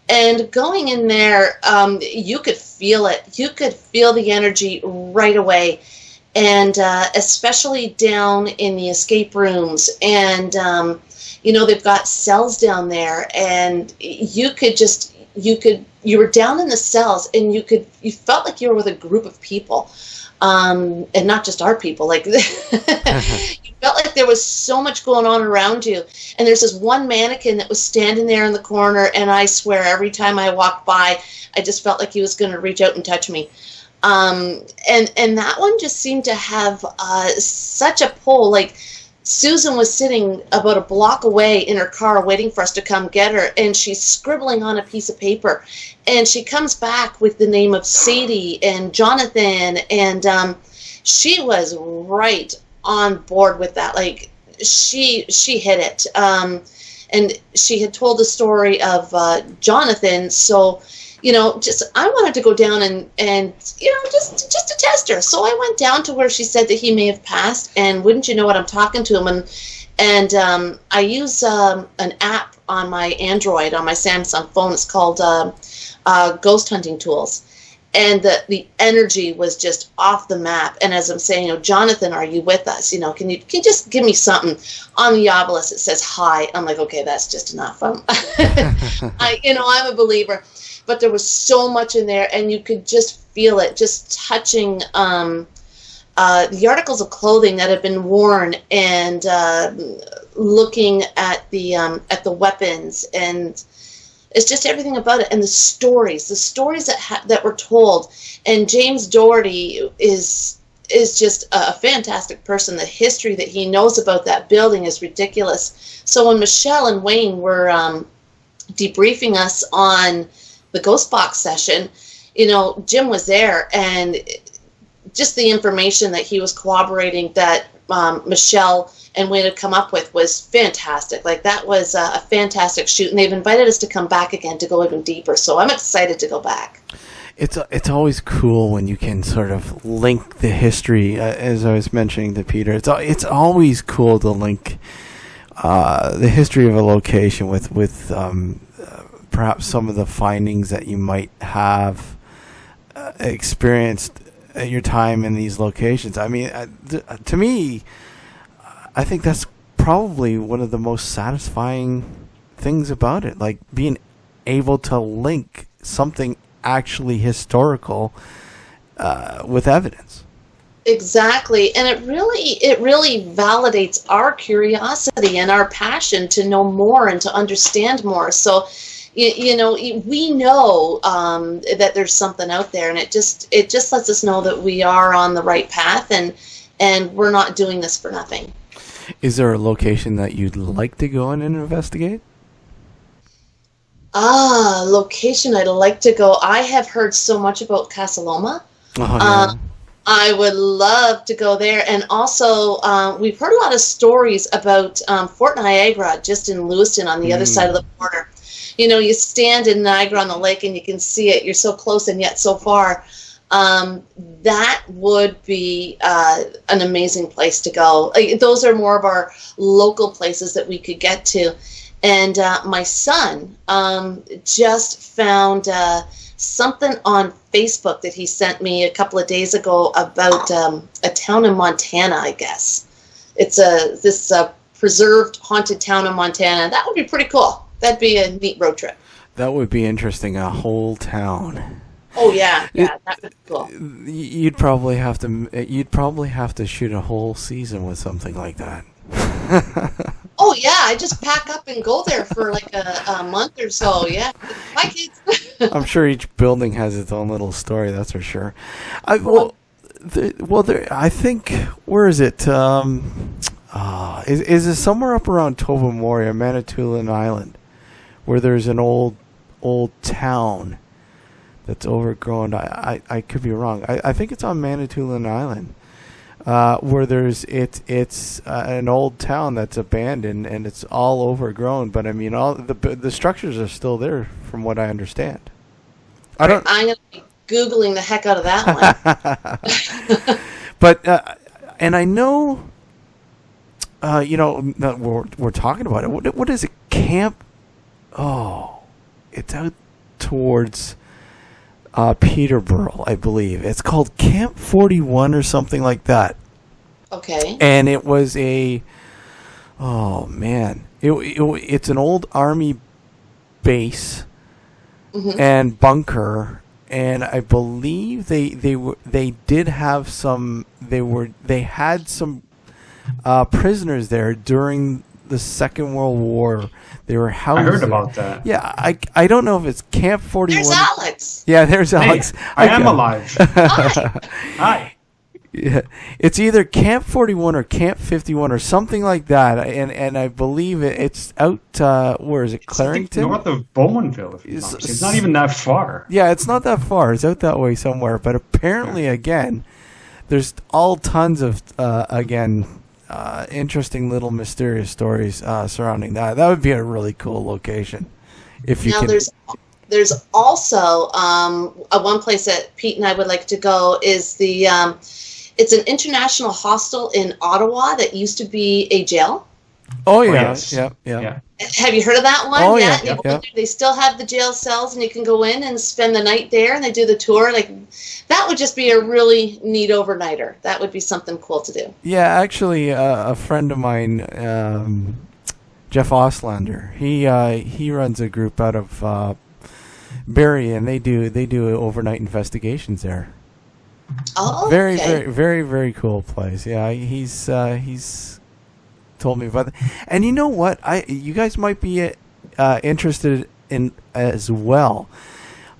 And going in there, you could feel it. You could feel the energy right away, and especially down in the escape rooms. And they've got cells down there, and you were down in the cells, and you felt like you were with a group of people, and not just our people. Like you felt like there was so much going on around you. And there's this one mannequin that was standing there in the corner, and I swear every time I walked by, I just felt like he was going to reach out and touch me. And that one just seemed to have such a pull. Like, Susan was sitting about a block away in her car waiting for us to come get her, and she's scribbling on a piece of paper, and she comes back with the name of Sadie and Jonathan, and she was right on board with that. Like, she hit it, and she had told the story of Jonathan, so I wanted to go down and just to test her. So I went down to where she said that he may have passed, and wouldn't you know it, I'm talking to him, and I use an app on my Android, on my Samsung phone. It's called Ghost Hunting Tools, and the energy was just off the map. And as I'm saying, Jonathan, are you with us? Can you just give me something on the obelisk that says hi? I'm like, okay, that's just enough. I'm a believer. But there was so much in there, and you could just feel it, just touching the articles of clothing that had been worn, and looking at the weapons, and it's just everything about it, and the stories that were told. And James Doherty is just a fantastic person. The history that he knows about that building is ridiculous. So when Michelle and Wayne were debriefing us on the ghost box session, Jim was there, and just the information that he was corroborating that Michelle and Wayne had come up with was fantastic. Like, that was a fantastic shoot, and they've invited us to come back again to go even deeper, so I'm excited to go back. It's always cool when you can sort of link the history, as I was mentioning to Peter. It's always cool to link the history of a location with perhaps some of the findings that you might have experienced at your time in these locations. I mean, to me, I think that's probably one of the most satisfying things about it, like being able to link something actually historical with evidence. Exactly, and it really validates our curiosity and our passion to know more and to understand more. So, we know that there's something out there, and it just lets us know that we are on the right path, and we're not doing this for nothing. Is there a location that you'd like to go in and investigate? Location I'd like to go. I have heard so much about Casa Loma. I would love to go there. And also, we've heard a lot of stories about Fort Niagara just in Lewiston on the other side of the border. You know, you stand in Niagara on the lake and you can see it. You're so close and yet so far. That would be an amazing place to go. Those are more of our local places that we could get to. And my son just found something on Facebook that he sent me a couple of days ago about a town in Montana, I guess. It's this preserved haunted town in Montana. That would be pretty cool. That'd be a neat road trip. That would be interesting, a whole town. Oh yeah, that would be cool. You'd probably have to shoot a whole season with something like that. Oh yeah, I just pack up and go there for like a month or so. Yeah, my kids. I'm sure each building has its own little story. That's for sure. I think, where is it? Is it somewhere up around Tobermory, Manitoulin Island, where there's an old town that's overgrown? I could be wrong. I think it's on Manitoulin Island. Where it's an old town that's abandoned and it's all overgrown, but I mean all the structures are still there, from what I understand. I'm gonna be Googling the heck out of that one. But and I know, we're talking about it. What is it? Camp? Oh, it's out towards Peterborough, I believe. It's called Camp 41 or something like that. Okay. And it was it's an old army base and bunker, and I believe they had some prisoners there during the Second World War. They were housed. I heard about that. Yeah, I don't know if it's Camp 41. There's Alex. Yeah, there's Alex. Hey, I am alive. Hi. Yeah, it's either Camp 41 or Camp 51 or something like that, and I believe it's out. Where is it? Clarington, north of Bowmanville. It's not even that far. Yeah, it's not that far. It's out that way somewhere. But apparently, again, there's all tons of interesting little mysterious stories surrounding that. That would be a really cool location. If you there's also one place that Pete and I would like to go is the it's an international hostel in Ottawa that used to be a jail. Oh yeah, yes. Yeah. Have you heard of that one? Oh yeah. They still have the jail cells, and you can go in and spend the night there, and they do the tour. Like that would just be a really neat overnighter. That would be something cool to do. Yeah, actually, a friend of mine, Jeff Oslander, he runs a group out of Barrie, and they do overnight investigations there. Oh, very, okay. very, very, very cool place. Yeah, he's told me about that. And you know what? You guys might be interested in as well.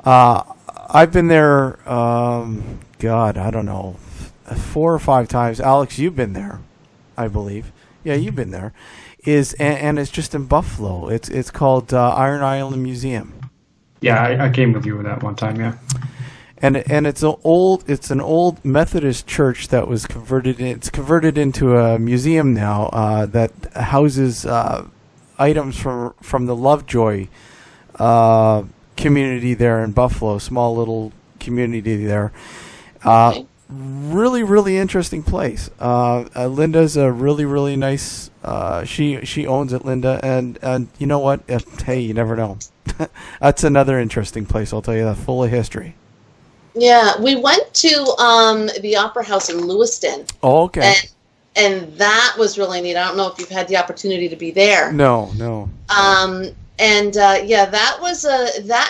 I've been there. God, I don't know, 4 or 5 times. Alex, you've been there, I believe. Yeah, you've been there. And it's just in Buffalo. It's called Iron Island Museum. Yeah, I came with you that one time. Yeah. And it's an old Methodist church that was converted. It's converted into a museum now that houses items from the Lovejoy community there in Buffalo. Small little community there. Really, really interesting place. Linda's a really, really nice. She owns it, Linda, and you know what? Hey, you never know. That's another interesting place. I'll tell you that, full of history. Yeah, we went to the Opera House in Lewiston. Oh, okay. And that was really neat. I don't know if you've had the opportunity to be there. No. That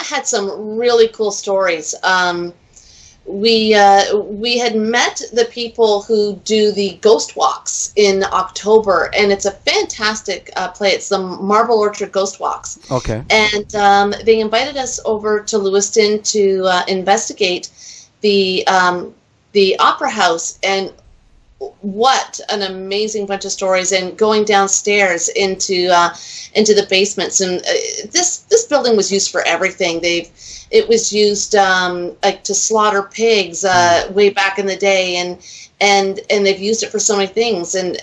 had some really cool stories. We had met the people who do the ghost walks in October, and it's a fantastic play. It's the Marble Orchard Ghost Walks. Okay. And they invited us over to Lewiston to investigate the Opera House, and what an amazing bunch of stories, and going downstairs into the basements. And this building was used for everything. It was used like to slaughter pigs way back in the day, and they've used it for so many things. And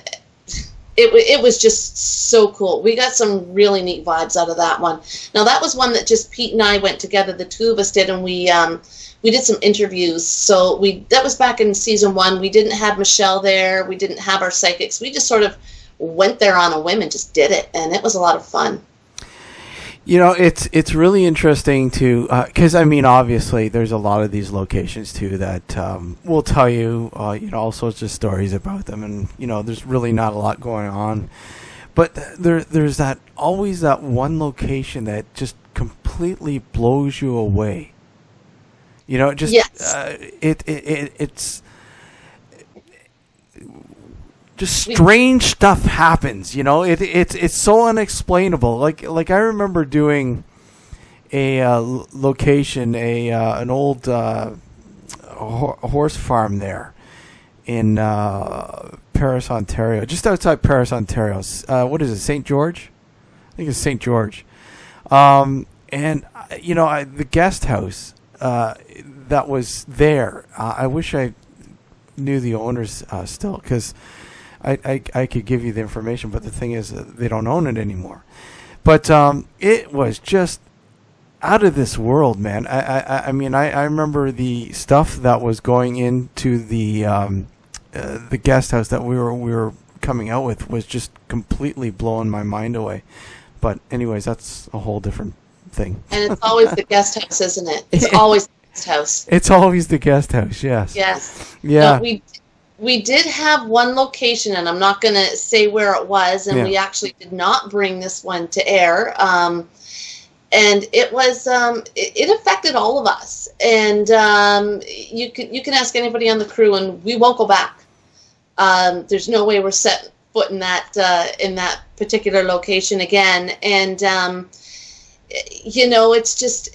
it was just so cool. We got some really neat vibes out of that one. Now that was one that just Pete and I went together. The two of us did, and we did some interviews. So that was back in season 1. We didn't have Michelle there. We didn't have our psychics. We just sort of went there on a whim and just did it, and it was a lot of fun. You know, it's really interesting to, because I mean, obviously, there's a lot of these locations too that will tell you, all sorts of stories about them, and there's really not a lot going on. But there's always that one location that just completely blows you away. Just yes. It's just strange stuff happens. It's so unexplainable. Like I remember doing a location, an old horse farm there in Paris, Ontario, just outside Paris, Ontario. What is it, St. George? I think it's St. George. And the guest house that was there. I wish I knew the owners still, because I could give you the information, but the thing is, they don't own it anymore. But it was just out of this world, man. I mean, I remember the stuff that was going into the guest house that we were coming out with was just completely blowing my mind away. But anyways, that's a whole different thing. And it's always the guest house, isn't it? It's always the guest house. It's always the guest house, yes. Yes. Yeah. No, we did have one location, and I'm not going to say where it was, and we actually did not bring this one to air. And it was it affected all of us. And you can ask anybody on the crew, and we won't go back. There's no way we're set foot in that particular location again. And it's just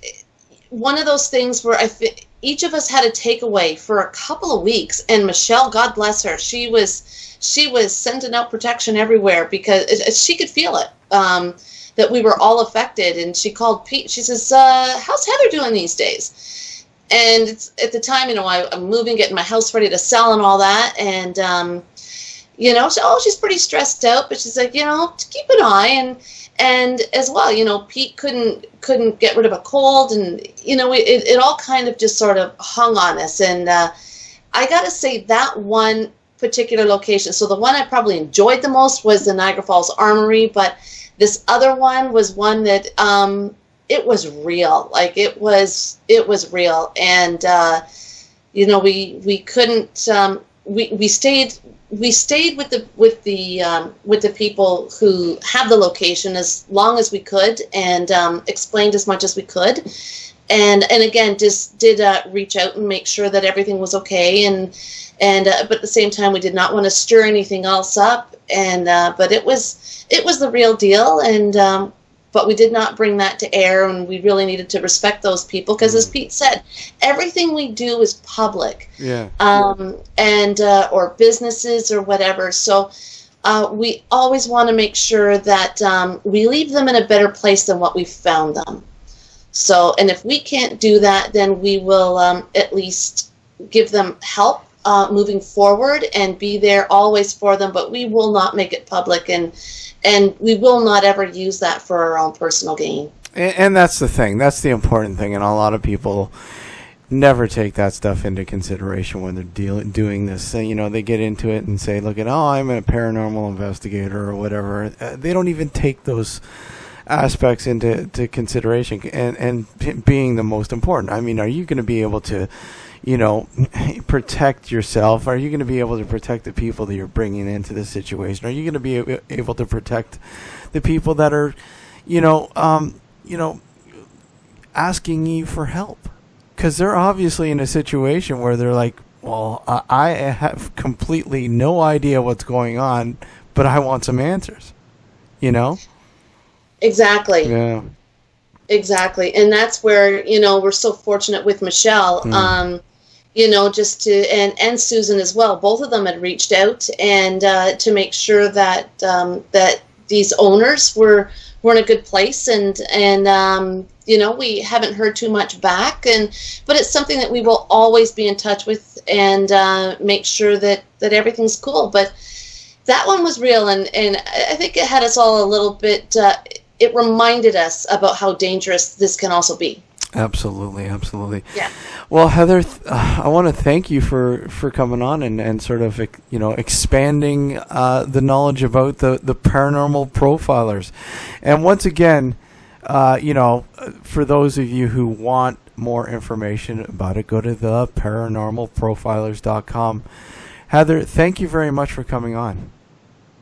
one of those things where I think each of us had a takeaway for a couple of weeks, and Michelle, God bless her, she was sending out protection everywhere because she could feel it, that we were all affected. And she called Pete. She says, "How's Heather doing these days?" And it's, at the time, I'm moving, getting my house ready to sell and all that, and she's pretty stressed out, but she's like, to keep an eye. And as well, Pete couldn't get rid of a cold, and it all kind of just sort of hung on us. And I gotta say, that one particular location, so the one I probably enjoyed the most was the Niagara Falls Armory, but this other one was one that it was real. Like it was real. And we couldn't we stayed with the people who have the location as long as we could, and explained as much as we could, and again just did reach out and make sure that everything was okay, but at the same time we did not want to stir anything else up, and but it was the real deal, and but we did not bring that to air, and we really needed to respect those people because, as Pete said, everything we do is public. Yeah. And or businesses or whatever. So we always want to make sure that we leave them in a better place than what we found them. So, and if we can't do that, then we will at least give them help moving forward and be there always for them. But we will not make it public, and we will not ever use that for our own personal gain. And that's the thing. That's the important thing. And a lot of people never take that stuff into consideration when they're doing this. They get into it and say, look, I'm a paranormal investigator or whatever. They don't even take those aspects into consideration, and being the most important. I mean, are you going to be able to protect yourself? Are you going to be able to protect the people that you're bringing into this situation? Are you going to be able to protect the people that are, asking you for help? Because they're obviously in a situation where they're like, well, I have completely no idea what's going on, but I want some answers, Exactly. Yeah. Exactly. And that's where, we're so fortunate with Michelle. just to, and Susan as well. Both of them had reached out and to make sure that that these owners were in a good place, and we haven't heard too much back, but it's something that we will always be in touch with and make sure that everything's cool. But that one was real, and I think it had us all a little bit. It reminded us about how dangerous this can also be. Absolutely, absolutely. Yeah. Well, Heather, I want to thank you for coming on and sort of expanding the knowledge about the paranormal profilers. And once again, for those of you who want more information about it, go to the paranormalprofilers.com. Heather, thank you very much for coming on.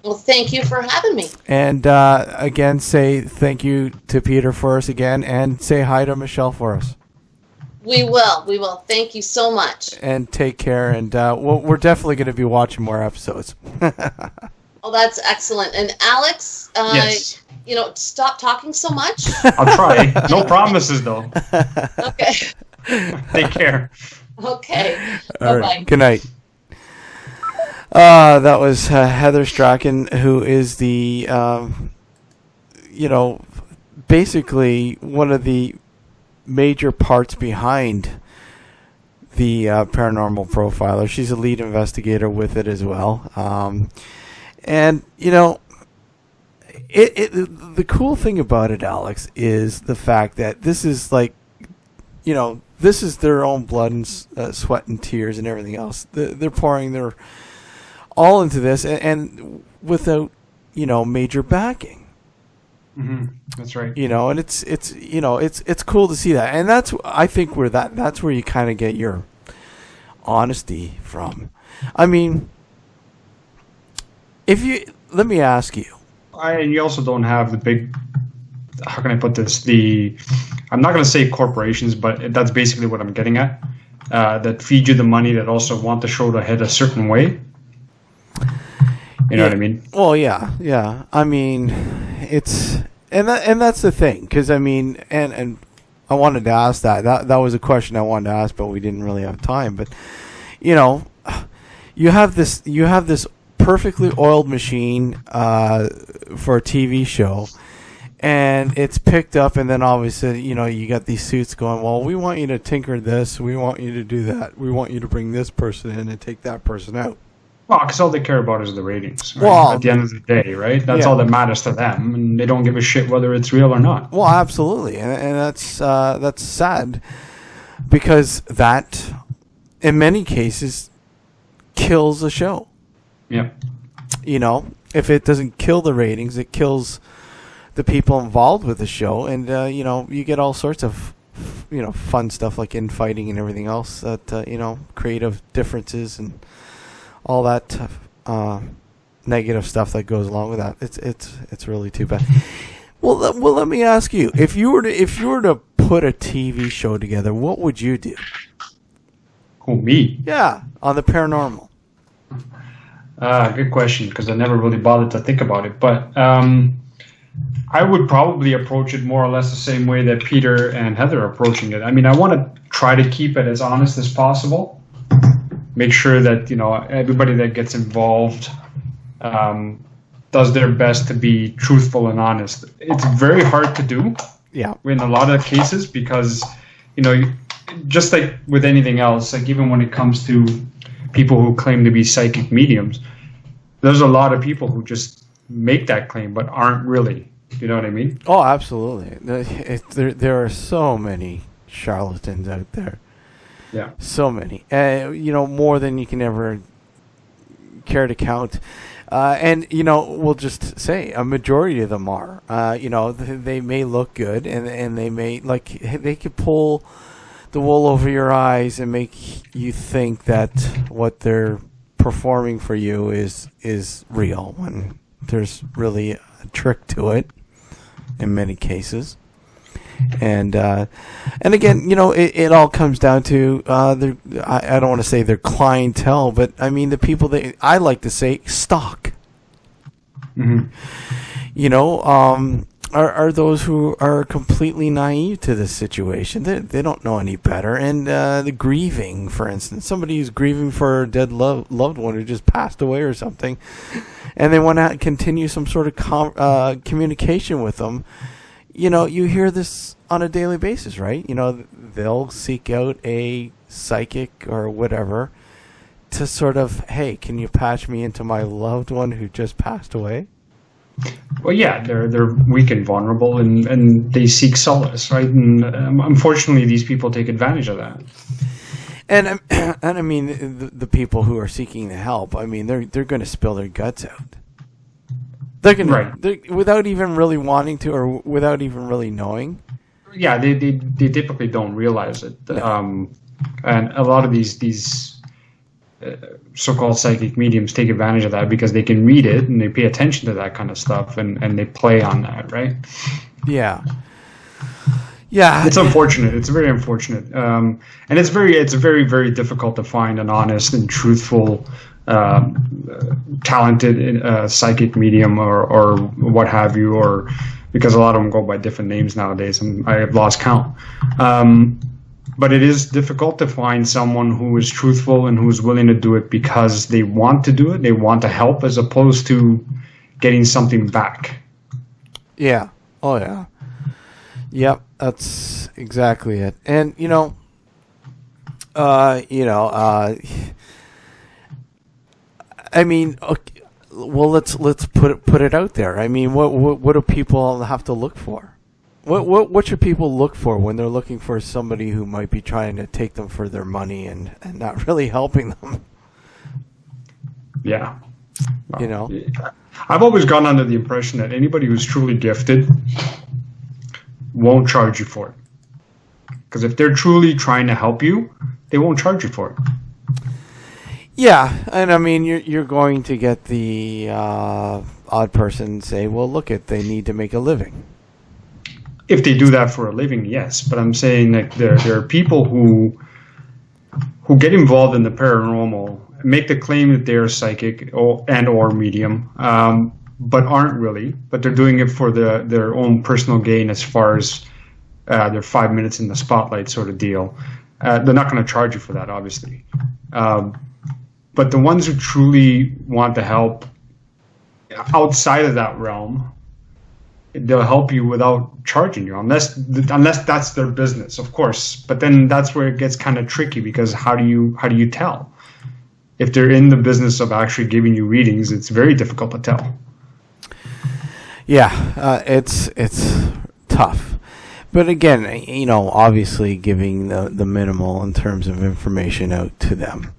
Well, thank you for having me. And again, say thank you to Peter for us again, and say hi to Michelle for us. We will. Thank you so much. And take care. And we're definitely going to be watching more episodes. Oh, that's excellent. And Alex, yes. Stop talking so much. I'll try. No promises, though. Okay. Take care. Okay. All Bye-bye. right. Good night. That was Heather Strachan, who is the, basically one of the major parts behind the Paranormal Profiler. She's a lead investigator with it as well. And, the cool thing about it, Alex, is the fact that this is this is their own blood and sweat and tears and everything else. They're pouring their all into this, and without major backing. Mm-hmm. That's right. And it's cool to see that, and I think that's where you kind of get your honesty from. I mean, let me ask you. You also don't have the big. How can I put this? I'm not going to say corporations, but that's basically what I'm getting at. That feed you the money, that also want the show to head a certain way. You know what I mean? Well, yeah. I mean, it's and that's the thing, because I mean, and I wanted to ask that was a question I wanted to ask, but we didn't really have time. But you have this perfectly oiled machine for a TV show, and it's picked up, and then obviously you got these suits going, well, we want you to tinker this, we want you to do that, we want you to bring this person in and take that person out. Well, because all they care about is the ratings. Right? Well, at the end of the day, right? That's all that matters to them, and they don't give a shit whether it's real or not. Well, absolutely, and that's sad, because that, in many cases, kills a show. Yeah. If it doesn't kill the ratings, it kills the people involved with the show, and you get all sorts of fun stuff like infighting and everything else that creative differences and all that negative stuff that goes along with that. It's really too bad. Well, let me ask you: if you were to put a TV show together, what would you do? Who, me? Yeah, on the paranormal. Good question, because I never really bothered to think about it. But I would probably approach it more or less the same way that Peter and Heather are approaching it. I mean, I want to try to keep it as honest as possible. Make sure that everybody that gets involved does their best to be truthful and honest. It's very hard to do. Yeah. In a lot of cases, because just like with anything else, like even when it comes to people who claim to be psychic mediums, there's a lot of people who just make that claim but aren't really. You know what I mean? Oh, absolutely. There are so many charlatans out there. Yeah. So many. More than you can ever care to count. And we'll just say a majority of them are. They may look good, and they may, they could pull the wool over your eyes and make you think that what they're performing for you is real, when there's really a trick to it in many cases. And again, it all comes down to I don't want to say their clientele, but I mean the people that I like to say stock. Mm-hmm. are those who are completely naive to this situation. They don't know any better. And the grieving, for instance, somebody who's grieving for a dead loved one who just passed away or something, and they want to continue some sort of communication with them. You know, you hear this on a daily basis, right? You know, they'll seek out a psychic or whatever to sort of, hey, can you patch me into my loved one who just passed away? Well, yeah, they're weak and vulnerable, and they seek solace, right? And unfortunately, these people take advantage of that. And I mean, the people who are seeking the help, I mean, they're going to spill their guts out. They're going to, without even really wanting to, or without even really knowing. Yeah, they typically don't realize it, and a lot of these so-called psychic mediums take advantage of that because they can read it and they pay attention to that kind of stuff and they play on that, right? Yeah. Yeah. It's unfortunate. It's very unfortunate. And it's very, very difficult to find an honest and truthful, talented psychic medium or what have you, or because a lot of them go by different names nowadays and I have lost count. But it is difficult to find someone who is truthful and who is willing to do it because they want to do it, they want to help, as opposed to getting something back. Yeah. Oh, yeah. Yep, that's exactly it. And, I mean, okay, well, let's put it out there. I mean, what do people have to look for? What should people look for when they're looking for somebody who might be trying to take them for their money and not really helping them? Yeah. I've always gone under the impression that anybody who's truly gifted won't charge you for it. Because if they're truly trying to help you, they won't charge you for it. Yeah, and I mean, you're going to get the odd person say, well, look, they need to make a living. If they do that for a living, yes. But I'm saying that there are people who get involved in the paranormal, make the claim that they're psychic or medium, but aren't really. But they're doing it for their own personal gain as far as their 5 minutes in the spotlight sort of deal. They're not going to charge you for that, obviously. But the ones who truly want to help outside of that realm, they'll help you without charging you, unless that's their business, of course. But then that's where it gets kind of tricky, because how do you tell? If they're in the business of actually giving you readings, it's very difficult to tell. Yeah, it's tough. But again, obviously giving the minimal in terms of information out to them.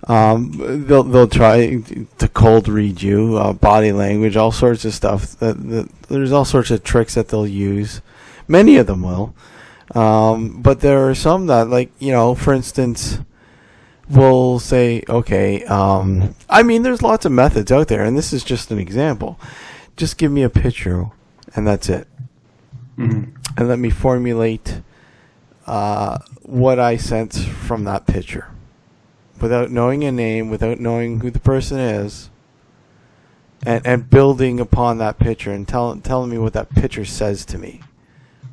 They'll try to cold read you, body language, all sorts of stuff. There's all sorts of tricks that they'll use. Many of them will. But there are some that, like, for instance, will say, okay, I mean, there's lots of methods out there, and this is just an example. Just give me a picture, and that's it. Mm-hmm. And let me formulate what I sense from that picture. Without knowing a name, without knowing who the person is, and building upon that picture and telling me what that picture says to me,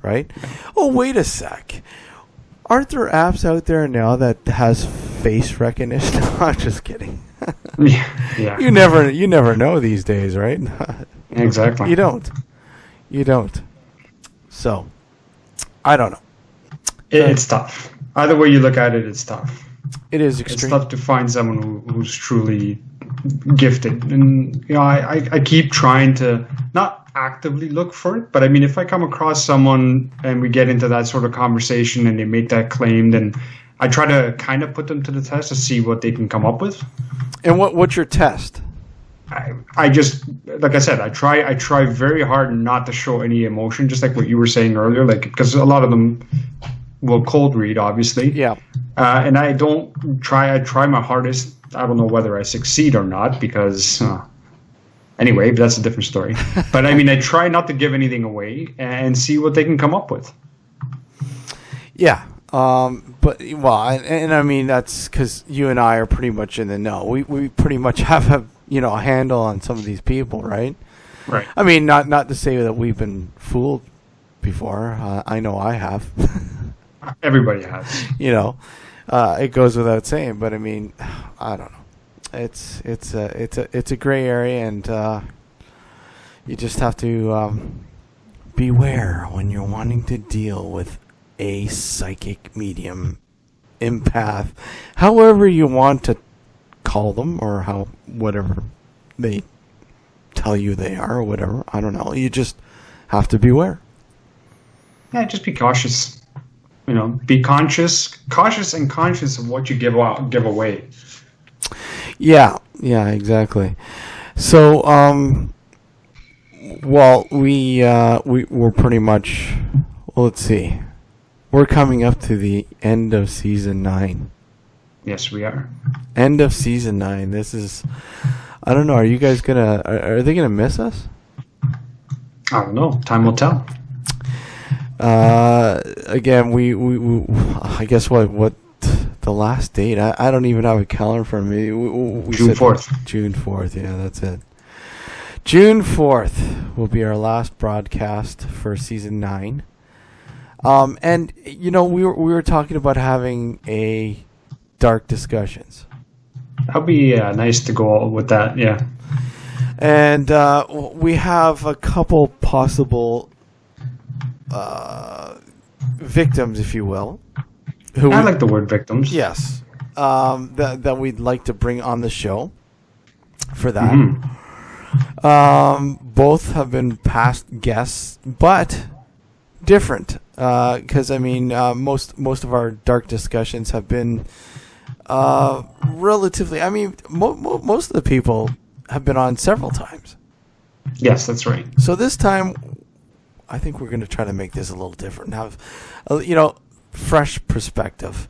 right? Oh, wait a sec. Aren't there apps out there now that has face recognition? I'm just kidding. Yeah. You never know these days, right? Exactly. You don't. So, I don't know. It's tough. Either way you look at it, it's tough. It is extreme. It's tough to find someone who's truly gifted, and I keep trying to not actively look for it, but I mean, if I come across someone and we get into that sort of conversation and they make that claim, then I try to kind of put them to the test to see what they can come up with. And what's your test? I just, like I said, I try very hard not to show any emotion, just like what you were saying earlier, like, because a lot of them will cold read, obviously. Yeah. And I try my hardest. I don't know whether I succeed or not, because anyway, but that's a different story. But I mean, I try not to give anything away and see what they can come up with. Yeah. But and I mean, that's because you and I are pretty much in the know. We pretty much have a handle on some of these people, right? Right. I mean, not to say that we've been fooled before. I know I have. Everybody has. You know, it goes without saying. But I mean, I don't know. It's a gray area, and you just have to beware when you're wanting to deal with a psychic medium, empath, however you want to call them, or whatever they tell you they are, or whatever. I don't know. You just have to beware. Yeah, just be cautious. You know, be cautious and conscious of what you give away. Yeah, exactly. So, well, we're pretty much. Well, let's see. We're coming up to the end of season 9. Yes, we are. End of season 9. This is. I don't know. Are you guys gonna? Are they gonna miss us? I don't know. Time will tell. Again, we I guess what the last date? I don't even have a calendar for me. We June 4th. June 4th. Yeah, that's it. June 4th will be our last broadcast for season 9. And you know, we were talking about having a dark discussions. That'd be nice to go with that. Yeah. And we have a couple possible victims, if you will. I like the word victims. Yes. That we'd like to bring on the show for that. Mm-hmm. Both have been past guests, but different. Because, I mean, most of our dark discussions have been relatively... I mean, most of the people have been on several times. Yes, that's right. So this time, I think we're going to try to make this a little different. Have, you know, fresh perspective.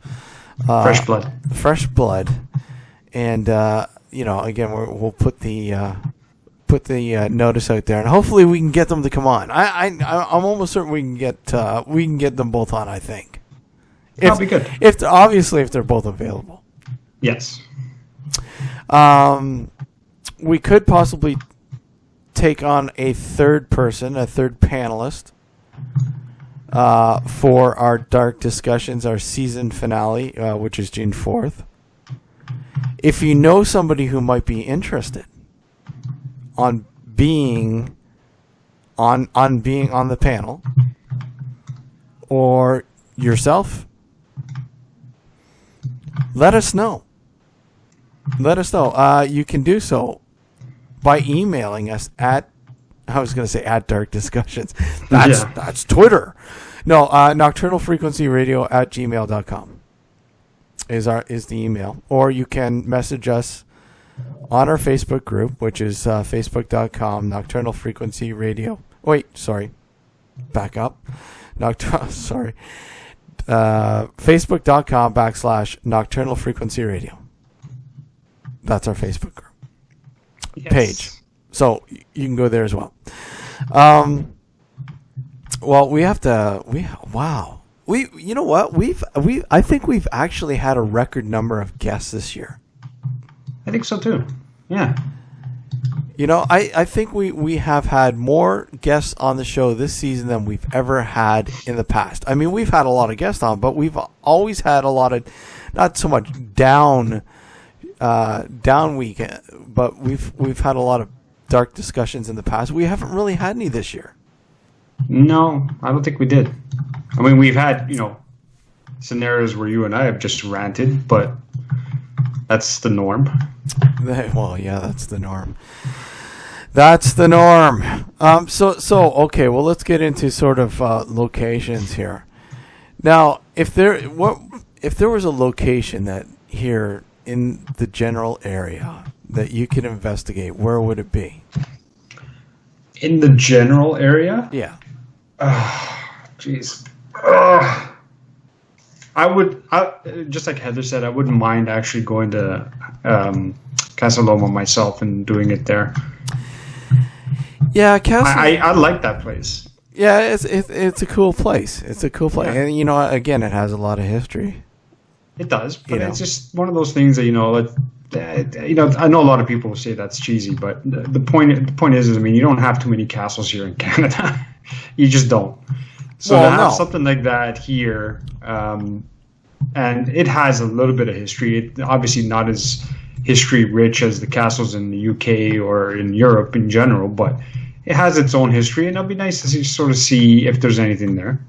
Fresh blood. Fresh blood. And, you know, again, we'll put the notice out there, and hopefully we can get them to come on. I'm almost certain we can get them both on, I think. That'll be good. If they're both available. Yes. We could possibly take on a third person, a third panelist, for our dark discussions, our season finale, which is June 4th. If you know somebody who might be interested on being on the panel, or yourself, let us know. You can do so by emailing us at Dark Discussions. That's Twitter. No, Nocturnal Frequency Radio at gmail.com is the email. Or you can message us on our Facebook group, which is facebook.com Nocturnal Frequency Radio. Wait, sorry. Back up. Facebook.com / Nocturnal Frequency Radio. That's our Facebook group page. So you can go there as well. Well, you know what? I think we've actually had a record number of guests this year. I think so too. Yeah. You know, I think we have had more guests on the show this season than we've ever had in the past. I mean, we've had a lot of guests on, but we've always had a lot of, not so much down week, but we've had a lot of dark discussions in the past. We haven't really had any this year. No, I don't think we did. I mean, we've had, you know, scenarios where you and I have just ranted, but that's the norm. Well, yeah, that's the norm. That's the norm. So okay. Well, let's get into sort of locations here. Now, if there was a location that here in the general area that you could investigate, where would it be? In the general area? Yeah. Jeez. Just like Heather said, I wouldn't mind actually going to Casa Loma myself and doing it there. Yeah, I like that place. Yeah, it's a cool place. It's a cool place, yeah. And you know, again, it has a lot of history. It does, but it's just one of those things that, you know, I know a lot of people will say that's cheesy, but the point is, I mean, you don't have too many castles here in Canada. You just don't. So to have something like that here, and it has a little bit of history. It, obviously not as history rich as the castles in the UK or in Europe in general, but it has its own history, and it'll be nice to sort of see if there's anything there.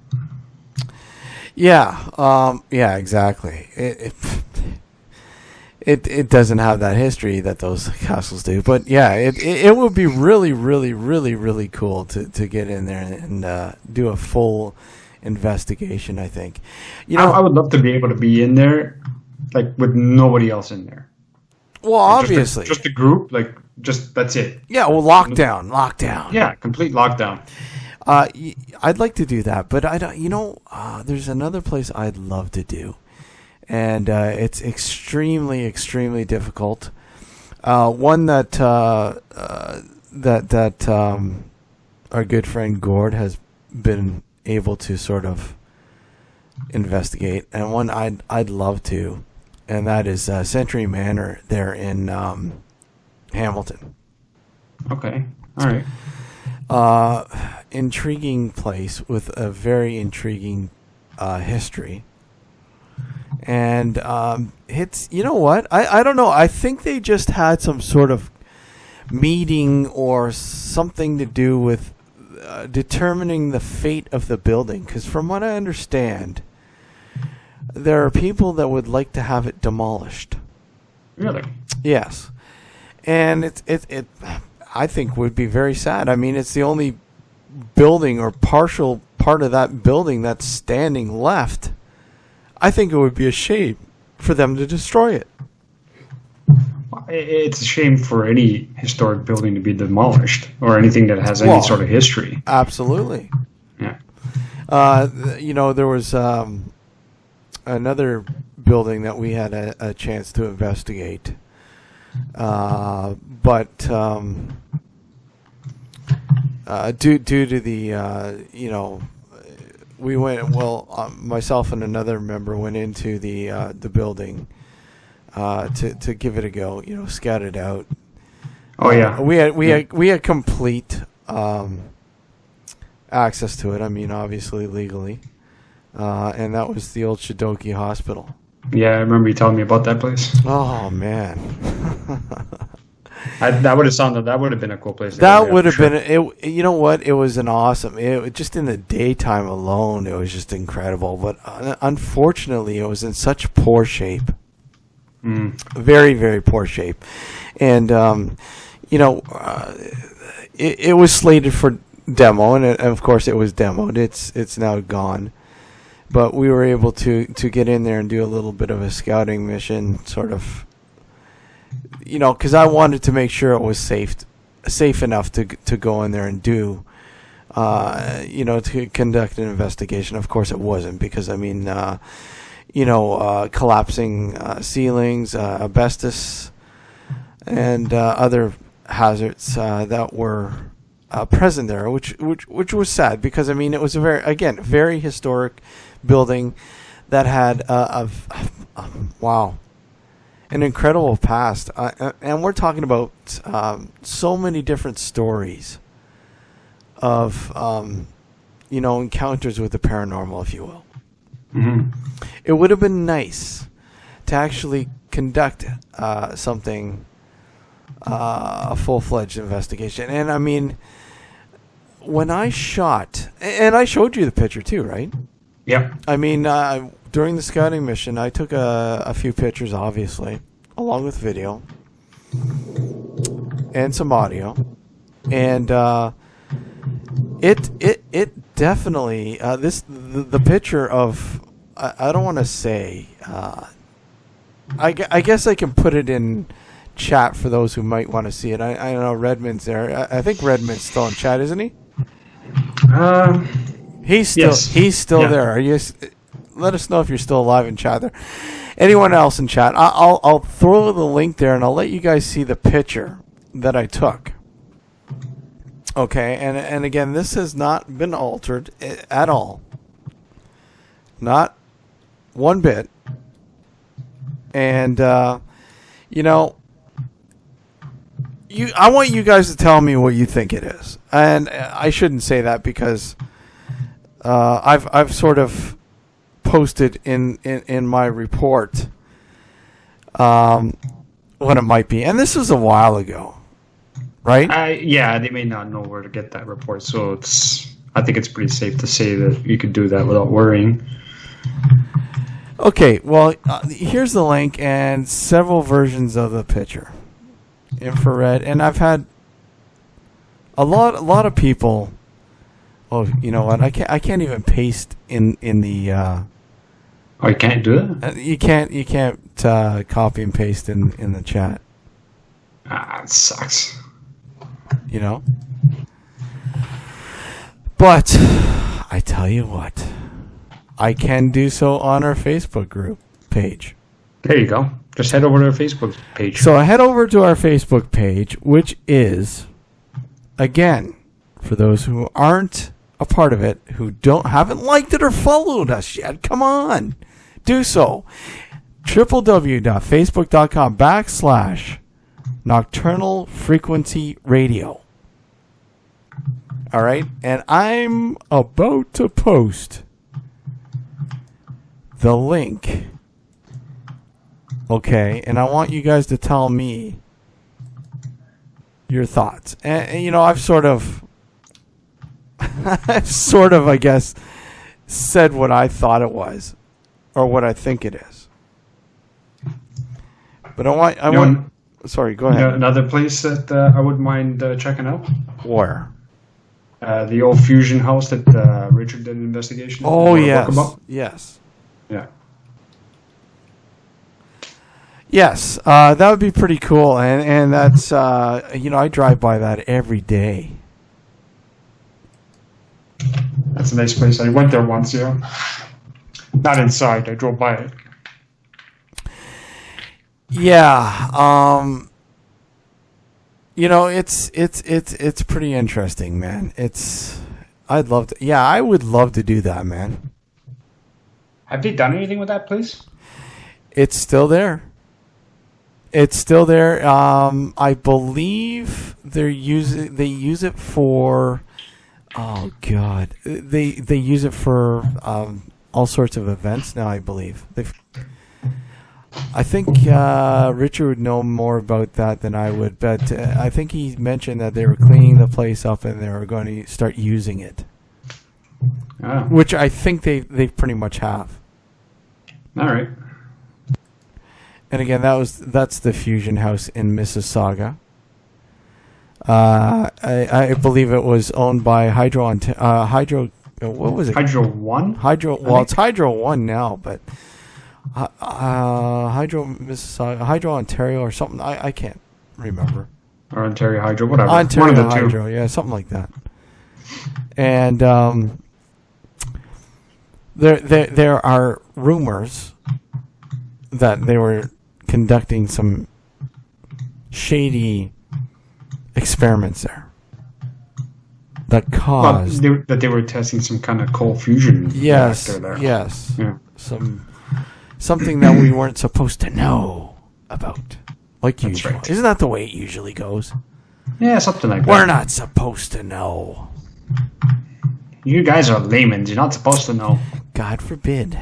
Yeah, exactly. It doesn't have that history that those castles do, but yeah, it would be really, really, really, really cool to get in there and do a full investigation. I think, I would love to be able to be in there, like with nobody else in there. Well, obviously, just a group, like just that's it. Yeah, well, lockdown. Yeah, complete lockdown. I'd like to do that, but I don't. There's another place I'd love to do. And it's extremely, extremely difficult. One that our good friend Gord has been able to sort of investigate, and one I'd love to, and that is Century Manor there in Hamilton. Okay, all right. Intriguing place with a very intriguing history. And it's, you know what? I don't know. I think they just had some sort of meeting or something to do with determining the fate of the building. Because from what I understand, there are people that would like to have it demolished. Really? Yes. And it I think would be very sad. I mean, it's the only building or partial part of that building that's standing left. I think it would be a shame for them to destroy it. It's a shame for any historic building to be demolished or anything that has any sort of history. Absolutely. Yeah. There was another building that we had a chance to investigate. But due to the, we went, myself and another member went into the building to give it a go, scout it out. Oh yeah. We had complete access to it. I mean, obviously legally. And that was the old Shadoki Hospital. Yeah, I remember you telling me about that place. Oh man. That would have been a cool place. That would have been it. You know what? It was an awesome. Just in the daytime alone, it was just incredible. But unfortunately, it was in such poor shape. Very, very poor shape, and it was slated for demo, and of course, it was demoed. It's now gone. But we were able to get in there and do a little bit of a scouting mission, sort of. Because I wanted to make sure it was safe enough to go in there and do, to conduct an investigation. Of course, it wasn't because collapsing ceilings, asbestos, and other hazards that were present there, which was sad because it was a very historic building that had an incredible past, and we're talking about so many different stories of encounters with the paranormal, if you will. Mm-hmm. It would have been nice to actually conduct something, a full-fledged investigation. And when I shot, and I showed you the picture too, right? Yeah. During the scouting mission, I took a few pictures, obviously, along with video and some audio, and it definitely the picture of I don't want to say I guess I can put it in chat for those who might want to see it. I know Redmond's there. I think Redmond's still in chat, isn't he? He's still there. Are you? Let us know if you're still alive in chat there. Anyone else in chat? I'll throw the link there, and I'll let you guys see the picture that I took. Okay, and again, this has not been altered at all. Not one bit. And You know, I want you guys to tell me what you think it is, and I shouldn't say that because I've sort of posted in my report what it might be, and this was a while ago, right? Yeah, they may not know where to get that report, so I think it's pretty safe to say that you could do that without worrying. Okay, well, here's the link and several versions of the picture, infrared, and I've had a lot of people. Oh, you know what? I can't even paste in the. Oh, you can't do that? You can't copy and paste in the chat. It sucks. You know. But I tell you what, I can do so on our Facebook group page. There you go. Just head over to our Facebook page. So I head over to our Facebook page, which is, again, for those who aren't a part of it, who haven't liked it or followed us yet, come on, do so. www.facebook.com/Nocturnal Frequency Radio. All right, and I'm about to post the link. Okay, and I want you guys to tell me your thoughts. And you know, I've sort of, I guess, said what I thought it was, or what I think it is. But I want. Sorry, go ahead. Another place that I wouldn't mind checking out. Where? The old fusion house that Richard did an investigation. Oh yes, yes. Yeah. Yes, that would be pretty cool, and that's I drive by that every day. That's a nice place. I went there once, Not inside. I drove by it. Yeah, it's pretty interesting, man. I would love to do that, man. Have they done anything with that place? It's still there. I believe they use it for. Oh God, they use it for all sorts of events now. I believe I think Richard would know more about that than I would, but I think he mentioned that they were cleaning the place up and they were going to start using it, which I think they pretty much have. All right. And again, that's the Fusion House in Mississauga. I believe it was owned by Hydro. What was it? Hydro One. Well, it's Hydro One now, but Hydro Mississauga, Hydro Ontario, or something. I can't remember. Or Ontario Hydro, whatever. Ontario One of the Hydro, two. yeah, something like that. And there are rumors that they were conducting some shady experiments there that caused that they were testing some kind of cold fusion reactor there. Yes, yeah. Something that we weren't supposed to know about, like usual. Right. Isn't that the way it usually goes? Yeah, something like that. We're not supposed to know. You guys are laymen. You're not supposed to know. God forbid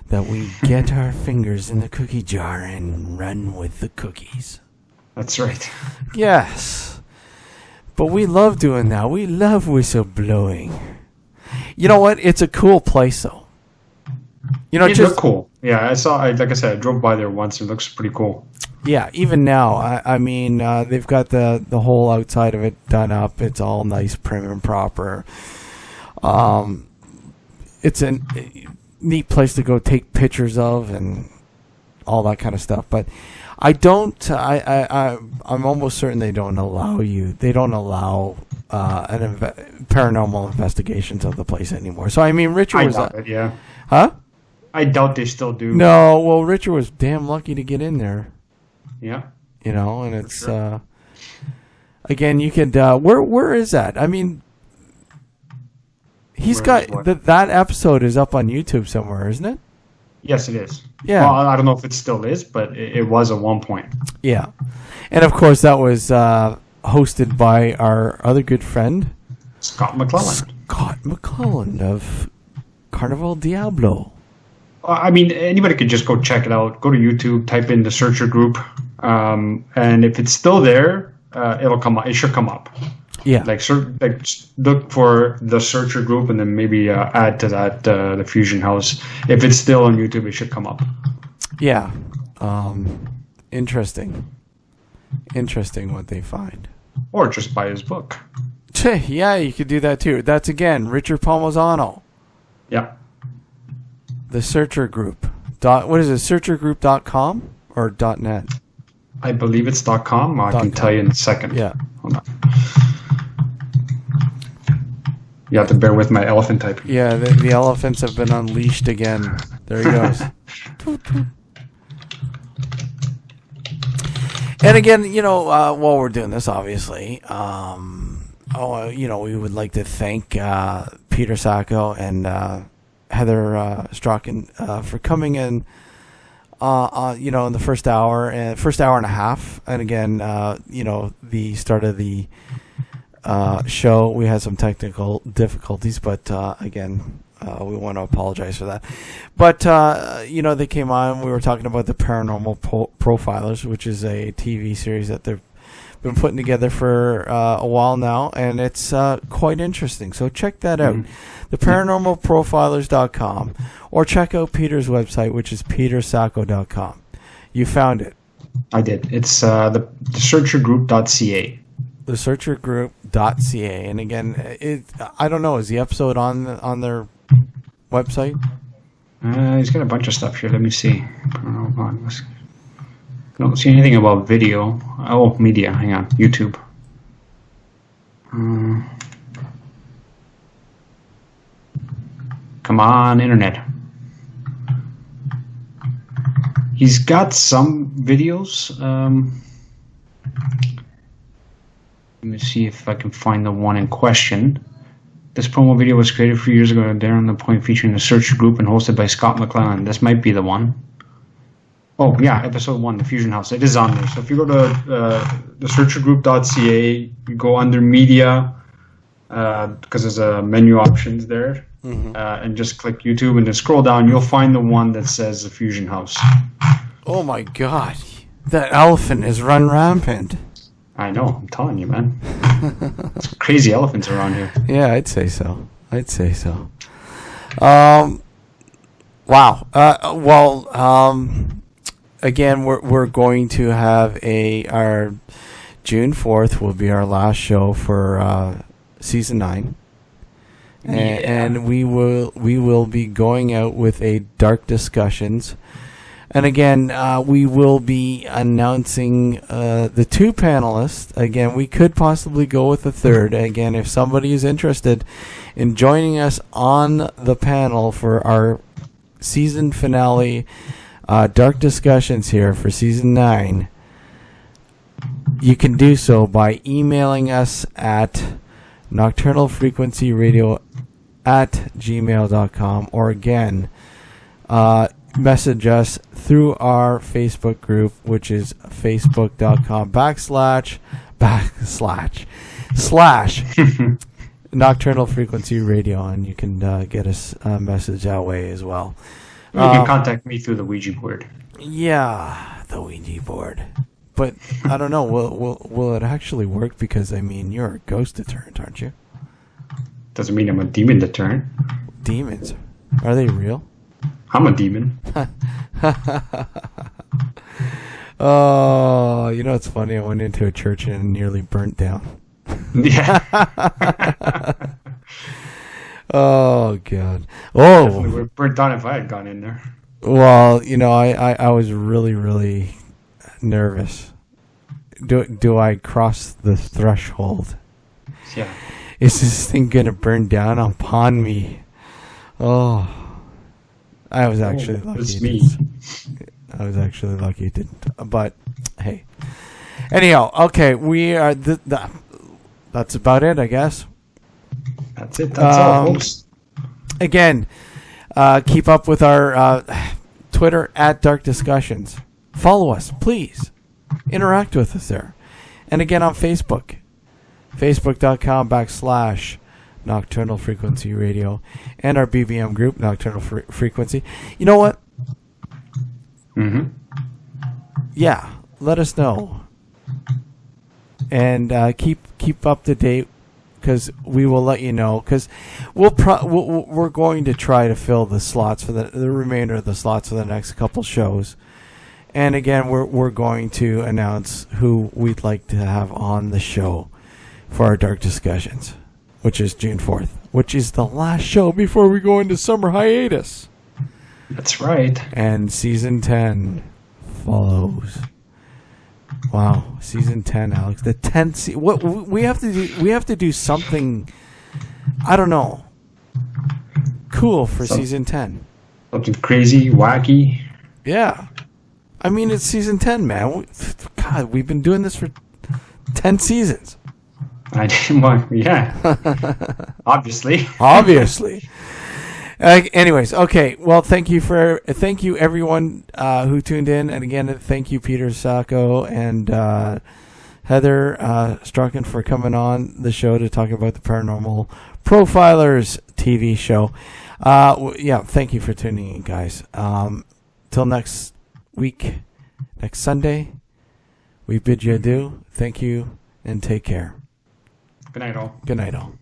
that we get our fingers in the cookie jar and run with the cookies. That's right. Yes. But we love doing that. We love whistleblowing. You know what? It's a cool place, though. You know, It looked cool. Yeah, like I said, I drove by there once. It looks pretty cool. Yeah, even now. I mean, they've got the whole outside of it done up. It's all nice, prim and proper. It's a neat place to go take pictures of and all that kind of stuff. But I'm almost certain they don't allow paranormal investigations of the place anymore. So I mean, Richard was doubt it, yeah. Huh? I doubt they still do. No, well, Richard was damn lucky to get in there. Yeah. You know, and it's again, you could where is that? I mean, he's got that episode is up on YouTube somewhere, isn't it? Yes, it is. Yeah. Well, I don't know if it still is, but it was at one point. Yeah. And, of course, that was hosted by our other good friend, Scott McClellan. Scott McClellan of Carnival Diablo. I mean, anybody could just go check it out. Go to YouTube, type in the Searcher Group, and if it's still there, it'll come up. It should come up. Yeah. Look for the Searcher Group, and then maybe add to that the Fusion House. If it's still on YouTube, it should come up. Yeah. Interesting what they find. Or just buy his book. Yeah, you could do that too. That's, again, Richard Palmisano. Yeah. The Searcher Group. What is it, searchergroup.com or .net? I believe it's .com. I can tell you in a second. Yeah. Hold on. You have to bear with my elephant typing. Yeah, the elephants have been unleashed again. There he goes. And again, while we're doing this, obviously, we would like to thank Peter Sacco and Heather Strachan for coming in, in the first hour and a half. And again, the start of the show, we had some technical difficulties, but again, we want to apologize for that. But, they came on, we were talking about the Paranormal Profilers, which is a TV series that they've been putting together for a while now, and it's quite interesting. So check that out, theparanormalprofilers.com, or check out Peter's website, which is petersacco.com. You found it. I did. It's the searchergroup.ca. Thesearchergroup.ca. And again, I don't know, is the episode on their website? He's got a bunch of stuff here. Let me see. I don't see anything about video. Oh, media. Hang on. YouTube. Come on, internet. He's got some videos. Let me see if I can find the one in question. This promo video was created a few years ago there on the point, featuring the Searcher Group and hosted by Scott McClellan. This might be the one. Oh, yeah, episode 1, the Fusion House. It is on there. So if you go to thesearchergroup.ca, you go under media, because there's a menu options there, and just click YouTube, and then scroll down. You'll find the one that says the Fusion House. Oh, my God. That elephant has run rampant. I know. I'm telling you, man. It's crazy elephants around here. Yeah, I'd say so. Wow. Again, we're going to have our June 4th will be our last show for season 9, and we will be going out with a Dark Discussions, and again we will be announcing the 2 panelists. Again, we could possibly go with a third. Again, if somebody is interested in joining us on the panel for our season finale. Dark Discussions here for Season 9, you can do so by emailing us at nocturnalfrequencyradio@gmail.com, or again, message us through our Facebook group, which is facebook.com/ Nocturnal Frequency Radio, and you can get us a message that way as well. You can contact me through the Ouija board. Yeah, the Ouija board. But I don't know. Will it actually work? Because you're a ghost deterrent, aren't you? Doesn't mean I'm a demon deterrent. Demons, are they real? I'm a demon. Oh, it's funny. I went into a church and it nearly burnt down. Yeah. Oh, God. Oh. Definitely would have burnt down if I had gone in there. Well, I was really, really nervous. Do I cross the threshold? Yeah. Is this thing going to burn down upon me? Oh. I was actually lucky. It's me. I was actually lucky it didn't. But, hey. Anyhow, okay, we are... that's about it, I guess. That's it. That's all, folks. Again, keep up with our Twitter at Dark Discussions. Follow us, please. Interact with us there. And again on Facebook. Facebook.com/Nocturnal Frequency Radio. And our BVM group, Nocturnal Frequency. You know what? Mm-hmm. Yeah, let us know. And keep up to date, because we will let you know. Because we're going to try to fill the slots for the remainder of the slots for the next couple shows. And again, we're going to announce who we'd like to have on the show for our dark discussions, which is June 4th, which is the last show before we go into summer hiatus. That's right. And season 10 follows. Wow, season 10, Alex. The 10th. What we have to do? We have to do something. I don't know. Cool for season 10. Something crazy, wacky. Yeah. I mean, it's season 10, man. God, we've been doing this for 10 seasons. Yeah. Obviously. Obviously. Anyways, okay. Well, thank you everyone who tuned in, and again, thank you Peter Sacco and Heather Strachan for coming on the show to talk about the Paranormal Profilers TV show. Yeah, thank you for tuning in, guys. Till next week, next Sunday, we bid you adieu. Thank you, and take care. Good night, all. Good night, all.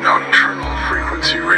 Nocturnal Frequency Radio.